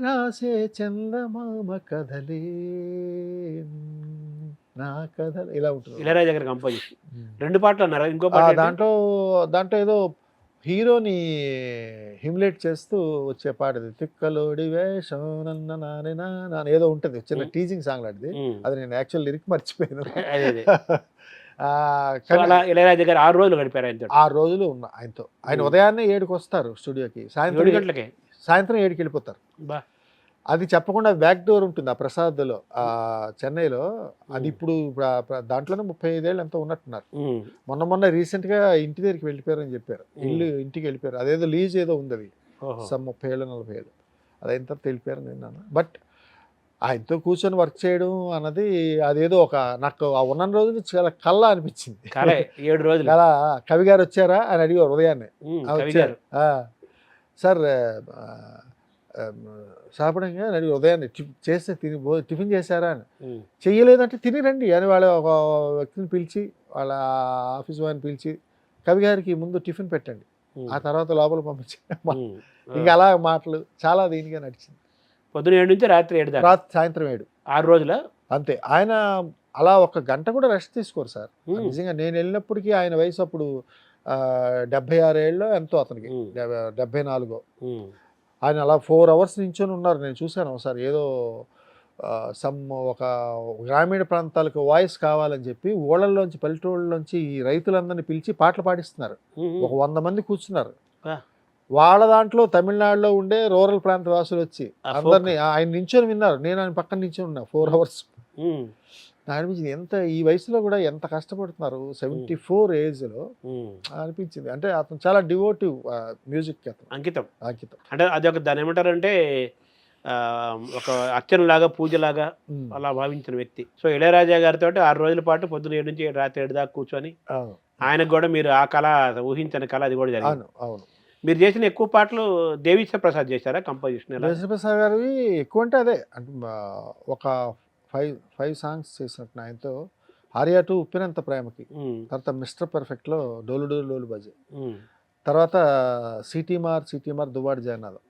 రాసే చందమామ కథలే నా కథలు, ఇలా ఉంటుంది. ఇళయరాజా గారు కంపోజ్ చేసి 2 పాటలు అన్నారు. ఇంకో పాట ఏంటి? దాంట్లో ఏదో హీరోని హ్యూమిలేట్ చేస్తూ వచ్చే పాటది, తిక్కలోడి వేషం నన్న నానే నా ఏదో ఉంటుంది, చిన్న టీజింగ్ సాంగ్ లాంటిది. ఉమ్. అది నేను యాక్చువల్ లిరిక్ మర్చిపోయాను. అదే అదే. ఆ, సో కానీ అలా ఇళయరాజా గారు 6 రోజులు గడిపారు ఆయనతో. 6 రోజులు ఉన్నా ఆయనతో. ఆయన ఉదయాన్నే 7కి వస్తారు స్టూడియోకి, 7 గంటలకే. సాయంత్రం 7కి వెళ్ళిపోతారు. బా. అది చెప్పకుండా బ్యాక్ డోర్ ఉంటుంది ఆ ప్రసాద్లో, చెన్నైలో. అది ఇప్పుడు దాంట్లోనే 35 ఏళ్ళు ఎంతో ఉన్నట్టున్నారు. ఉమ్. మొన్న రీసెంట్గా ఇంటి దగ్గరికి వెళ్ళిపోయారని చెప్పారు. ఇంటికి వెళ్ళిపోయారు. అదేదో లీజ్ ఏదో ఉంది, అది ఓహో. సమ్ 30 ఏళ్ళు 40 ఏళ్ళు అదైన తర్వాత వెళ్ళిపోయారని విన్నాను. బట్ ఆయనతో కూర్చొని వర్క్ చేయడం అన్నది అదేదో నాకు ఆ ఉన్న రోజులు చాలా కల్లా అనిపించింది. కలే 7 రోజులు. అలా కవి గారు వచ్చారా అని అడిగారు ఉదయాన్నే. కవి వచ్చారు గారు. సార్ సాపడంగా అని అడిగారు ఉదయాన్నే, చేస్తే టిఫిన్ చేశారా అని. ఉమ్. చెయ్యలేదంటే తిని రండి అని వాళ్ళ ఒక వ్యక్తిని పిలిచి, వాళ్ళ ఆఫీస్ వారిని పిలిచి, కవి గారికి ముందు టిఫిన్ పెట్టండి, ఉమ్. ఆ తర్వాత లోపల పంపించండి. ఉమ్. ఇంకా అలా మాటలు చాలా దీనిగా నడిచింది. పొద్దున 7 నుంచి రాత్రి 7 దాకా. రాత్రి సాయంత్రం 7 6 రోజుల. అంతే. ఆయన అలా ఒక గంట కూడా రెస్ట్ తీసుకోరు సార్. ఉమ్. నిజంగా నేను వెళ్ళినప్పటికీ ఆయన వయసు అప్పుడు 76 ఏళ్ళు ఎంతో అతనికి, ఉమ్. 74. ఉమ్. ఆయన అలా 4 అవర్స్ నించొని ఉన్నారు. నేను చూశాను ఒకసారి, ఏదో ఒక గ్రామీణ ప్రాంతాలకు వాయిస్ కావాలని చెప్పి ఊళ్ళల్లోంచి పల్లెటూళ్ళలోంచి ఈ రైతులందరినీ పిలిచి పాటలు పాడిస్తున్నారు. ఉమ్. ఒక 100 మంది కూర్చున్నారు. బా. వాళ్ళ దాంట్లో తమిళనాడులో ఉండే రూరల్ ప్రాంత వాసులు వచ్చి ఆ అందరినీ ఆయన నించొని విన్నారు. నేను ఆయన పక్కన నించొని ఉన్నా 4 అవర్స్. ఉమ్. నాకు అనిపించింది ఎంత ఈ వయసులో కూడా ఎంత కష్టపడుతున్నారు, 74 ఏజ్లో ఉమ్. అనిపించింది. అంటే అతను చాలా డివోటివ్ మ్యూజిక్కి, అతను అంకితం. అంకితం. అంటే అది ఒక దాని ఏమంటారంటే ఒక అర్చనలాగా పూజలాగా ఉమ్. అలా భావించిన వ్యక్తి. సో ఇళయరాజా గారితో 6 రోజుల పాటు పొద్దున 7 నుంచి రాత్రి 7 దాకా కూర్చొని అవును ఆయనకు కూడా మీరు ఆ కళ ఊహించని కళ అది కూడా జరిగింది. అవును అవును. మీరు చేసిన ఎక్కువ పాటలు దేవిశ్వ ప్రసాద్ చేశారా కంపోజిషన్? దేశప్రసాద్ గారివి ఎక్కువ అంటే అదే అంటే ఒక 5 సాంగ్స్ చేసినట్టు ఆయనతో. ఆర్యా 2 ఉప్పినంత ప్రేమకి, తర్వాత మిస్టర్ పర్ఫెక్ట్లో డోలు డోలు డోలు బజే, తర్వాత సిటీమార్ దువ్వాడి జగన్నాథం,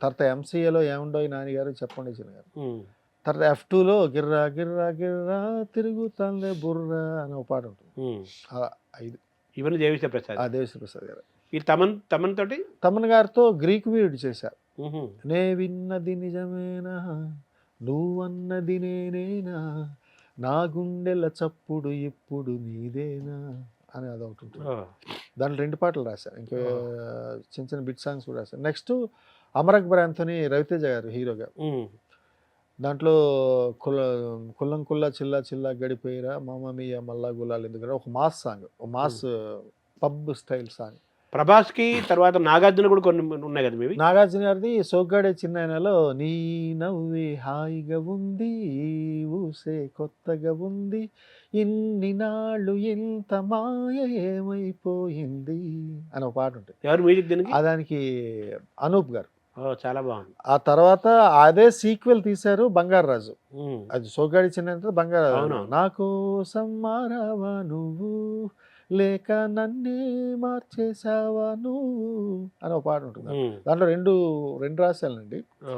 తర్వాత ఎంసీఏలో ఏముండోయి నాన్నగారు చెప్పండి చిన్న గారు, తర్వాత F2లో గిర్రా గిర్రా గిర్రా తిరుగుతానులే బుర్రా అనే ఒక పాట ఉంటుంది. 5 ఇవన్నీ దేవిశ్వ ప్రసాద్. దేవిశ్రీ ప్రసాద్ గారు. ఈ తమన్ తోటి తమన్ గారితో గ్రీక్ వీరుడు చేశారు. నే విన్నది నిజమేనా, నువ్వన్నది నేనేనా, నా గుండెల చప్పుడు ఇప్పుడు నీదేనా అని అదొకటి ఉంటుంది. దాంట్లో 2 పాటలు రాశారు. ఇంకా చిన్న చిన్న బిట్ సాంగ్స్ కూడా రాశారు. నెక్స్ట్ అమర్ అక్బర్ యాంథోనీ రవితేజ గారు హీరోగా. దాంట్లో కుల్లం కుల్లా చిల్లా చిల్లా గడిపోయిరా మామమియ మల్లా గులాలు ఎందుకంటే ఒక మాస్ సాంగ్, ఒక మాస్ పబ్ స్టైల్ సాంగ్. ప్రభాస్కి తర్వాత నాగార్జున కూడా కొన్ని ఉన్నాయి కదా మీవి. నాగార్జున గారిది సోగ్గాడే చిన్నాయనలో నీ నవ్వే హాయిగా ఉంది, ఊసే కొత్తగా ఉంది, ఇన్ని నాళ్ళు ఇంత మాయ ఏమైపోయింది అని ఒక పాట ఉంటుంది. ఎవరు మ్యూజిక్ దీనికి? దానికి అనూప్ గారు. చాలా బాగుంది. ఆ తర్వాత అదే సీక్వెల్ తీశారు బంగారు రాజు. ఉమ్. అది సోగ్గాడి చిన్న బంగారు రాజు. అవును. నా కోసం మారావా నువ్వు, లేక నన్నే మార్చేసావా నువ్వు అని ఒక పాట ఉంటుంది. ఉమ్. దాంట్లో రెండు రాశాలండి. ఓ.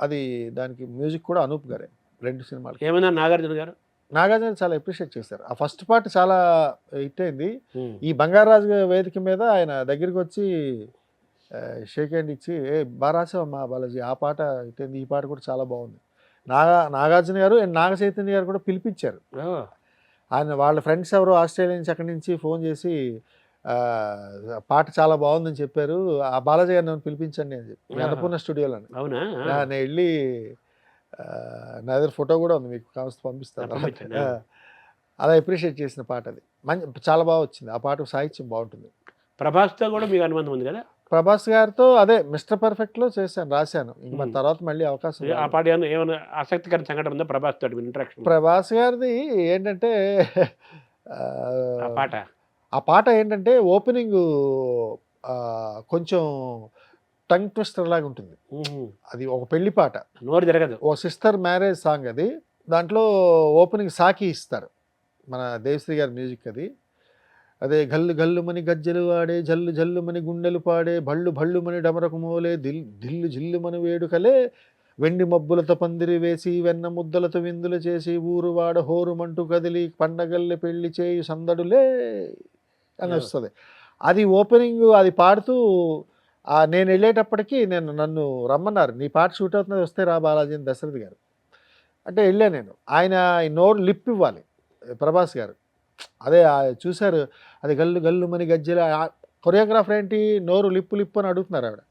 అది దానికి మ్యూజిక్ కూడా అనూప్ గారే, 2 సినిమాలకి. ఏమన్నా నాగార్జున గారు? నాగార్జున చాలా అప్రిషియేట్ చేశారు. ఆ ఫస్ట్ పార్ట్ చాలా హిట్ అయింది. ఉమ్. ఈ బంగారాజు వేదిక మీద ఆయన దగ్గరికి వచ్చి షేక్ హ్యాండ్ ఇచ్చి బాగా రాసావమ్మా బాలాజీ, ఆ పాట హిట్ అయింది, ఈ పాట కూడా చాలా బాగుంది. నాగార్జున గారు అండ్ నాగ చైతన్య గారు కూడా పిలిపించారు. ఓ. ఆయన వాళ్ళ ఫ్రెండ్స్ ఎవరో ఆస్ట్రేలియా నుంచి అక్కడి నుంచి ఫోన్ చేసి పాట చాలా బాగుందని చెప్పారు, ఆ బాలాజీ గారు నన్ను పిలిపించండి అని చెప్పి అన్నపూర్ణ స్టూడియోలో. అవునా? నేను వెళ్ళి నా దగ్గర ఫోటో కూడా ఉంది, మీకు కావస్తే పంపిస్తాను. పంపించండి. అలా అప్రిషియేట్ చేసిన పాట అది. చాలా బాగా వచ్చింది ఆ పాట, సాహిత్యం బాగుంటుంది. ప్రభాస్తో కూడా మీకు అనుబంధం ఉంది కదా? ప్రభాస్ గారితో అదే మిస్టర్ పర్ఫెక్ట్లో రాశాను. ఇంక మన తర్వాత మళ్ళీ అవకాశం ఆ పాట ఏమైనా ఆసక్తికర సంఘటన ఉందా ప్రభాస్ తోటి ఇంటరాక్షన్? ప్రభాస్ గారిది ఏంటంటే ఆ పాట ఏంటంటే ఓపెనింగ్ కొంచెం టంగ్ ట్విస్టర్ లాగా ఉంటుంది. అది ఒక పెళ్లి పాట, నోరు జరగదు. ఓ సిస్టర్ మ్యారేజ్ సాంగ్ అది. దాంట్లో ఓపెనింగ్ సాకి ఇస్తారు, మన దేవశ్రీ గారి మ్యూజిక్ అది. అదే గల్లు గల్లుమని గజ్జలు వాడే, జల్లు జల్లుమని గుండెలు పాడే, భళ్ళు భళ్ళుమని డమరకు మోలే, దిల్లు జిల్లుమని వేడుకలే, వెండి మబ్బులతో పందిరి వేసి, వెన్న ముద్దలతో విందులు చేసి, ఊరు వాడ హోరుమంటూ కదిలి, పండగల్ని పెళ్లి చేయి సందడులే అని వస్తుంది. అది ఓపెనింగ్. అది పాడుతూ నేను వెళ్ళేటప్పటికి నన్ను రమ్మన్నారు, నీ పాట షూట్ అవుతుంది, వస్తే రా బాలాజీ అని దశరథ్ గారు అంటే వెళ్ళా నేను. ఆయన నోరు లిప్ ఇవ్వాలి ప్రభాస్ గారు. అదే చూశారు, అది గల్లు గల్లుమని గజ్జల. కొరియోగ్రాఫర్ ఏంటి నోరు లిప్పు లిప్పు అని అడుగుతున్నారు ఆవిడ.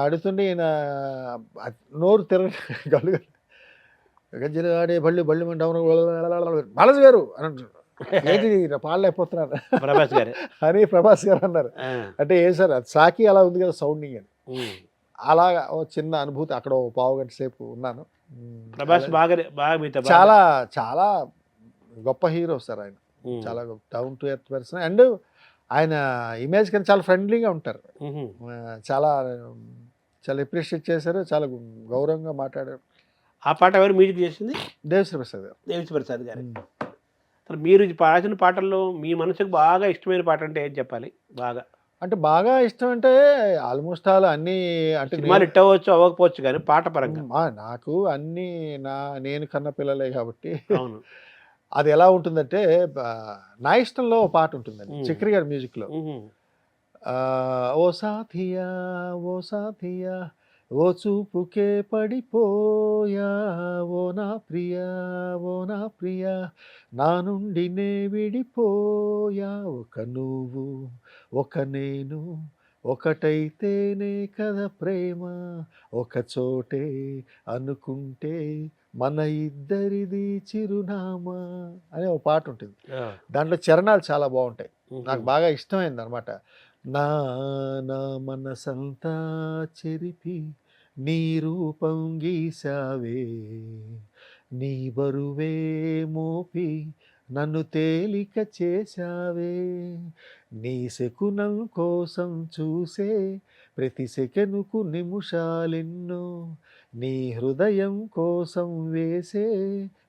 అడుగుతుంటే ఈయన నోరు గల్లు గజ్జలు ఆడే బళ్ళు బళ్ళు మన డౌన్ బాలాజీ గారు అని అంటున్నారు. ఏంటి పాడలేకపోతున్నారు ప్రభాస్ గారు అని ప్రభాస్ గారు అన్నారు. అంటే ఏ సార్ అది సాకి అలా ఉంది కదా సౌండింగ్ అని. అలాగా ఓ చిన్న అనుభూతి. అక్కడ ఓ పావు గంట సేపు ఉన్నాను. ప్రభాస్ బాగా చాలా చాలా గొప్ప హీరో సార్ ఆయన. చాలా down to earth person. And ఆయన ఇమేజ్ కానీ చాలా ఫ్రెండ్లీగా ఉంటారు. చాలా చాలా అప్రిషియేట్ చేశారు, చాలా గౌరవంగా మాట్లాడారు. ఆ పాట ఎవరు మ్యూజిక్ చేసింది? దేవశ్రీ ప్రసాద్ గారు. దేవశ్రీ ప్రసాద్ గారు. మీరు రాసిన పాటల్లో మీ మనసుకు బాగా ఇష్టమైన పాట అంటే ఏం చెప్పాలి? అంటే బాగా ఇష్టం అంటే ఆల్మోస్ట్ ఆల్ అన్నీ, అంటే సినిమాలు హిట్ అవ్వచ్చు అవ్వకపోవచ్చు కానీ పాట పరంగా నాకు అన్నీ నేను కన్న పిల్లలే కాబట్టి. అవును. అది ఎలా ఉంటుందంటే నా ఇష్టంలో ఓ పాట ఉంటుందండి చక్రి గారి మ్యూజిక్లో. ఓ సాథియా ఓ సాథియా ఓ చూపుకే పడిపోయా, ఓ నా ప్రియా ఓ నా ప్రియా నా నుండి నే విడిపోయా, ఒక నువ్వు ఒక నేను ఒకటైతేనే కదా ప్రేమ, ఒక చోటే అనుకుంటే మన ఇద్దరిది చిరునామా అనే ఒక పాట ఉంటుంది. దాంట్లో చరణాలు చాలా బాగుంటాయి, నాకు బాగా ఇష్టమైంది అనమాట. నా నా మనసంతా చెరిపి నీ రూపం గీసావే, నీ బరువే మోపి నన్ను తేలిక చేశావే, నీ శకునం కోసం చూసే ప్రతి సెకనుకు నిమిషాలెన్నో, నీ హృదయం కోసం వేసే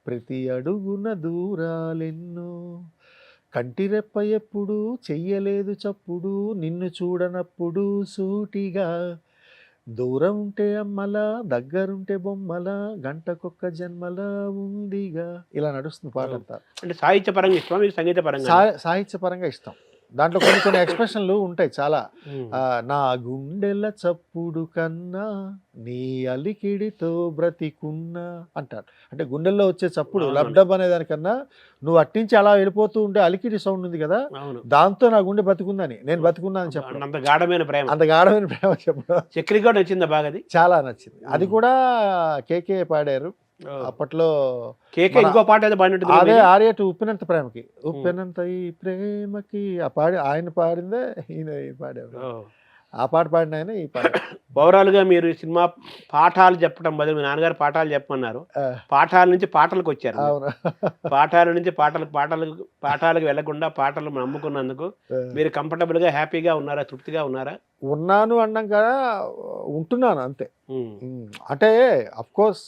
ప్రతి అడుగున దూరాలెన్నో, కంటిరెప్ప ఎప్పుడు చెయ్యలేదు చప్పుడు, నిన్ను చూడనప్పుడు సూటిగా, దూరం ఉంటే అమ్మలా దగ్గరుంటే బొమ్మలా, గంటకొక్క జన్మలా ఉందిగా. ఇలా నడుస్తుంది పాట అంతా. అంటే సాహిత్య పరంగా ఇష్టమా మీకు? సంగీత పరంగా? సాహిత్య పరంగా ఇష్టం. దాంట్లో కొన్ని కొన్ని ఎక్స్ప్రెషన్లు ఉంటాయి చాలా. నా గుండెల చప్పుడు కన్నా నీ అలికిడితో బ్రతికున్నా అంటారు. అంటే గుండెల్లో వచ్చే చప్పుడు లబ్డబ్ అనే దానికన్నా నువ్వు అట్టించి అలా వెళ్ళిపోతూ ఉంటే అలికిడి సౌండ్ ఉంది కదా, దాంతో నా గుండె బతికుందని, నేను బతికున్నా అని చెప్పడం. అంత గాఢమైన ప్రేమ చెప్పడం చక్రి కూడా నచ్చిందా బాగా? అది చాలా నచ్చింది. అది కూడా కేకే పాడారు. అప్పట్లో కేకే మన- ఇంకో పాట ఏదో పాడినట్టు అదే ఆర్యటు ఉప్పినంత ప్రేమకి ఉప్పినంత ఈ ప్రేమకి ఆ ఆయన పాడిందే ఈయన పాడారు. ఆ పాట పాడిన ఆయన ఈ పాట. ఓవరాల్ గా మీరు సినిమా పాఠాలు చెప్పడం బదులు మీ నాన్నగారు పాఠాలు చెప్పమన్నారు, ఆ, పాఠాల నుంచి పాటలకు వచ్చారు. అవును. పాఠాల నుంచి పాఠాలకు వెళ్లకుండా పాటలు నమ్ముకున్నందుకు మీరు కంఫర్టబుల్ గా హ్యాపీగా ఉన్నారా, తృప్తిగా ఉన్నారా? ఉన్నాను అన్నాం కదా, ఉంటున్నాను అంతే. అంటే అఫ్ కోర్స్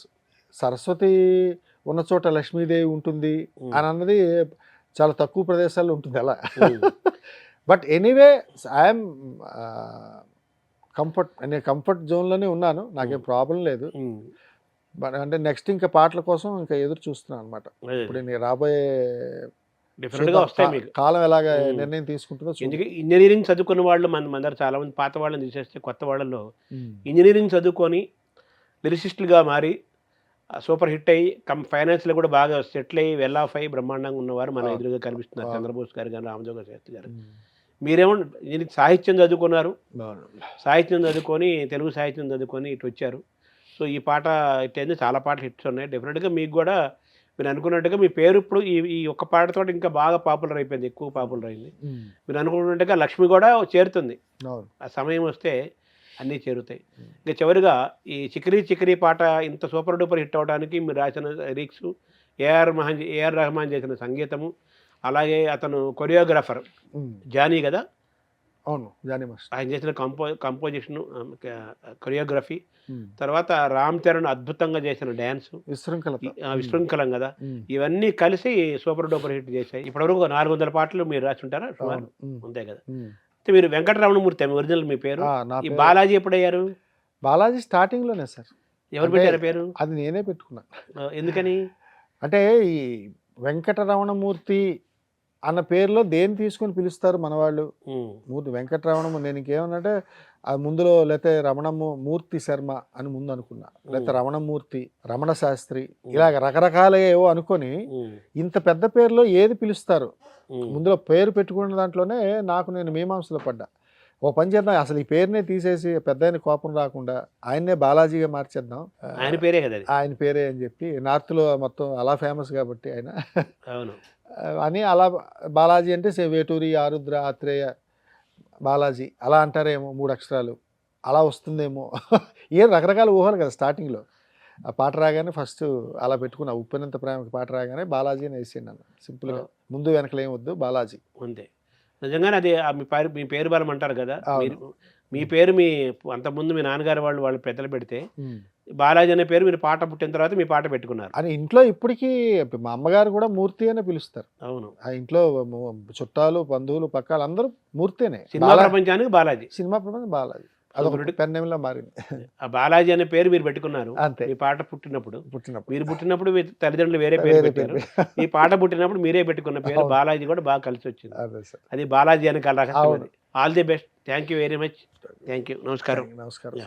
సరస్వతి ఉన్న చోట లక్ష్మీదేవి ఉంటుంది అని అన్నది చాలా తక్కువ ప్రదేశాల్లో ఉంటుంది అలా. బట్ ఎనీవే ఐఎమ్ నేను కంఫర్ట్ జోన్లోనే ఉన్నాను, నాకేం ప్రాబ్లం లేదు. బట్ అంటే నెక్స్ట్ ఇంకా పాటల కోసం ఇంకా ఎదురు చూస్తున్నాను అనమాట. ఇప్పుడు నేను రాబోయే డిఫరెంట్ గా వస్తాయి మీకు. కాలం ఎలాగ నిర్ణయం తీసుకుంటుందో చూద్దాం. ఎందుకంటే ఇంజనీరింగ్ చదువుకున్న వాళ్ళు మన చాలా మంది పాత వాళ్ళని తీసేస్తే కొత్త వాళ్ళలో ఇంజనీరింగ్ చదువుకొని లిరిసిస్టులుగా మారి సూపర్ హిట్ అయ్యి ఫైనాన్స్లో కూడా బాగా సెటిల్ అయ్యి వెల్ ఆఫ్ అయ్యి బ్రహ్మాండంగా ఉన్నవారు మన ఎదురుగా కనిపిస్తున్నారు. చంద్రబోస్ గారు కానీ రామజోగ శాస్త్రి గారు. మీరేమో సాహిత్యం చదువుకున్నారు, సాహిత్యం చదువుకొని తెలుగు సాహిత్యం చదువుకొని ఇటు వచ్చారు. సో ఈ పాట ఇట్టయింది, చాలా పాటలు హిట్స్ ఉన్నాయి. డెఫినెట్గా మీకు కూడా మీరు అనుకున్నట్టుగా మీ పేరు ఇప్పుడు ఈ ఒక్క పాటతో ఇంకా బాగా పాపులర్ అయిపోయింది, ఎక్కువ పాపులర్ అయింది. మీరు అనుకున్నట్టుగా లక్ష్మి కూడా చేరుతుంది, ఆ సమయం వస్తే అన్నీ చేరుతాయి. ఇంకా చివరిగా ఈ చికిరీ చికిరీ పాట ఇంత సూపర్ డూపర్ హిట్ అవడానికి మీరు రాసిన లిరిక్స్, ఏఆర్ రెహమాన్ చేసిన సంగీతము, అలాగే అతను కొరియోగ్రాఫర్ జానీ కదా, అవును జానీ మాస్టర్, ఆయన చేసిన కంపోజిషన్, కొరియోగ్రఫీ, తర్వాత రామ్ చరణ్ అద్భుతంగా చేసిన డ్యాన్స్, విశృంఖలం కదా, ఇవన్నీ కలిసి సూపర్ డూపర్ హిట్ చేశాయి. ఇప్పటివరకు 400 పాటలు మీరు రాసుంటారా సుమారు, అంతే కదా. మీరు వెంకటరమణమూర్తి ఒరిజినల్ మీ పేరు. ఈ బాలాజీ ఎప్పుడయ్యారు? బాలాజీ స్టార్టింగ్ లోనే సార్. ఎవరు పెట్టారు పేరు? అది నేనే పెట్టుకున్నా. ఎందుకని అంటే ఈ వెంకటరమణమూర్తి అన్న పేరులో దేన్ని తీసుకొని పిలుస్తారు మన వాళ్ళు? మూర్తి వెంకటరమణము. నేను ఇంకేమన్నంటే అది ముందులో లేకపోతే రమణమూర్తి శర్మ అని ముందు అనుకున్నా, లేకపోతే రమణమూర్తి, రమణ శాస్త్రి, ఇలాగ రకరకాలుగా ఏవో అనుకొని ఇంత పెద్ద పేరులో ఏది పిలుస్తారు ముందులో పేరు పెట్టుకున్న దాంట్లోనే నేను మీమాంసలో పడ్డా. ఓ పని చేద్దాం, అసలు ఈ పేరునే తీసేసి పెద్ద ఆయన కోపం రాకుండా ఆయన్నే బాలాజీగా మార్చేద్దాం, ఆయన పేరే కదా, ఆయన పేరే అని చెప్పి నార్త్లో మొత్తం అలా ఫేమస్ కాబట్టి ఆయన అవును అని అలా బాలాజీ అంటే వేటూరి, ఆరుద్ర, ఆత్రేయ, బాలాజీ అలా అంటారేమో, 3 అక్షరాలు అలా వస్తుందేమో. ఏ రకరకాల ఊహలు కదా స్టార్టింగ్లో. ఆ పాట రాగానే ఫస్ట్ అలా పెట్టుకున్నా, ఉప్పినంత ప్రేమకి పాట రాగానే బాలాజీ అని వేసేయండి అన్న, సింపుల్గా, ముందు వెనకలు ఏం వద్దు, బాలాజీ అంతే. నిజంగానే అది మీ పేరు బలం అంటారు కదా, మీ పేరు అంతకుముందు మీ నాన్నగారు వాళ్ళు పెద్దలు పెడితే బాలాజీ అనే పేరు మీరు పాట పుట్టిన తర్వాత మీ పాట పెట్టుకున్నారు అని ఇంట్లో. ఇప్పటికీ మా అమ్మగారు కూడా మూర్తి అనే పిలుస్తారు. అవును, ఆ ఇంట్లో చుట్టాలు, బంధువులు, పక్కాలు అందరూ మూర్తేనే. సినిమా ప్రపంచానికి బాలాజీ, సినిమా ప్రపంచం బాలాజీ అదొకటి పెన్నేమిలా మారింది. ఆ బాలాజీ అనే పేరు మీరు పెట్టుకున్నారు అంతే. మీ పాట పుట్టినప్పుడు మీరు పుట్టినప్పుడు మీ తల్లిదండ్రులు వేరే పేరు పెట్టారు, ఈ పాట పుట్టినప్పుడు మీరే పెట్టుకున్న పేరు బాలాజీ కూడా బాగా కలిసి వచ్చింది. అది బాలాజీ అని కల. All the best. Thank you very much. Thank you. నమస్కారం. నమస్కారం.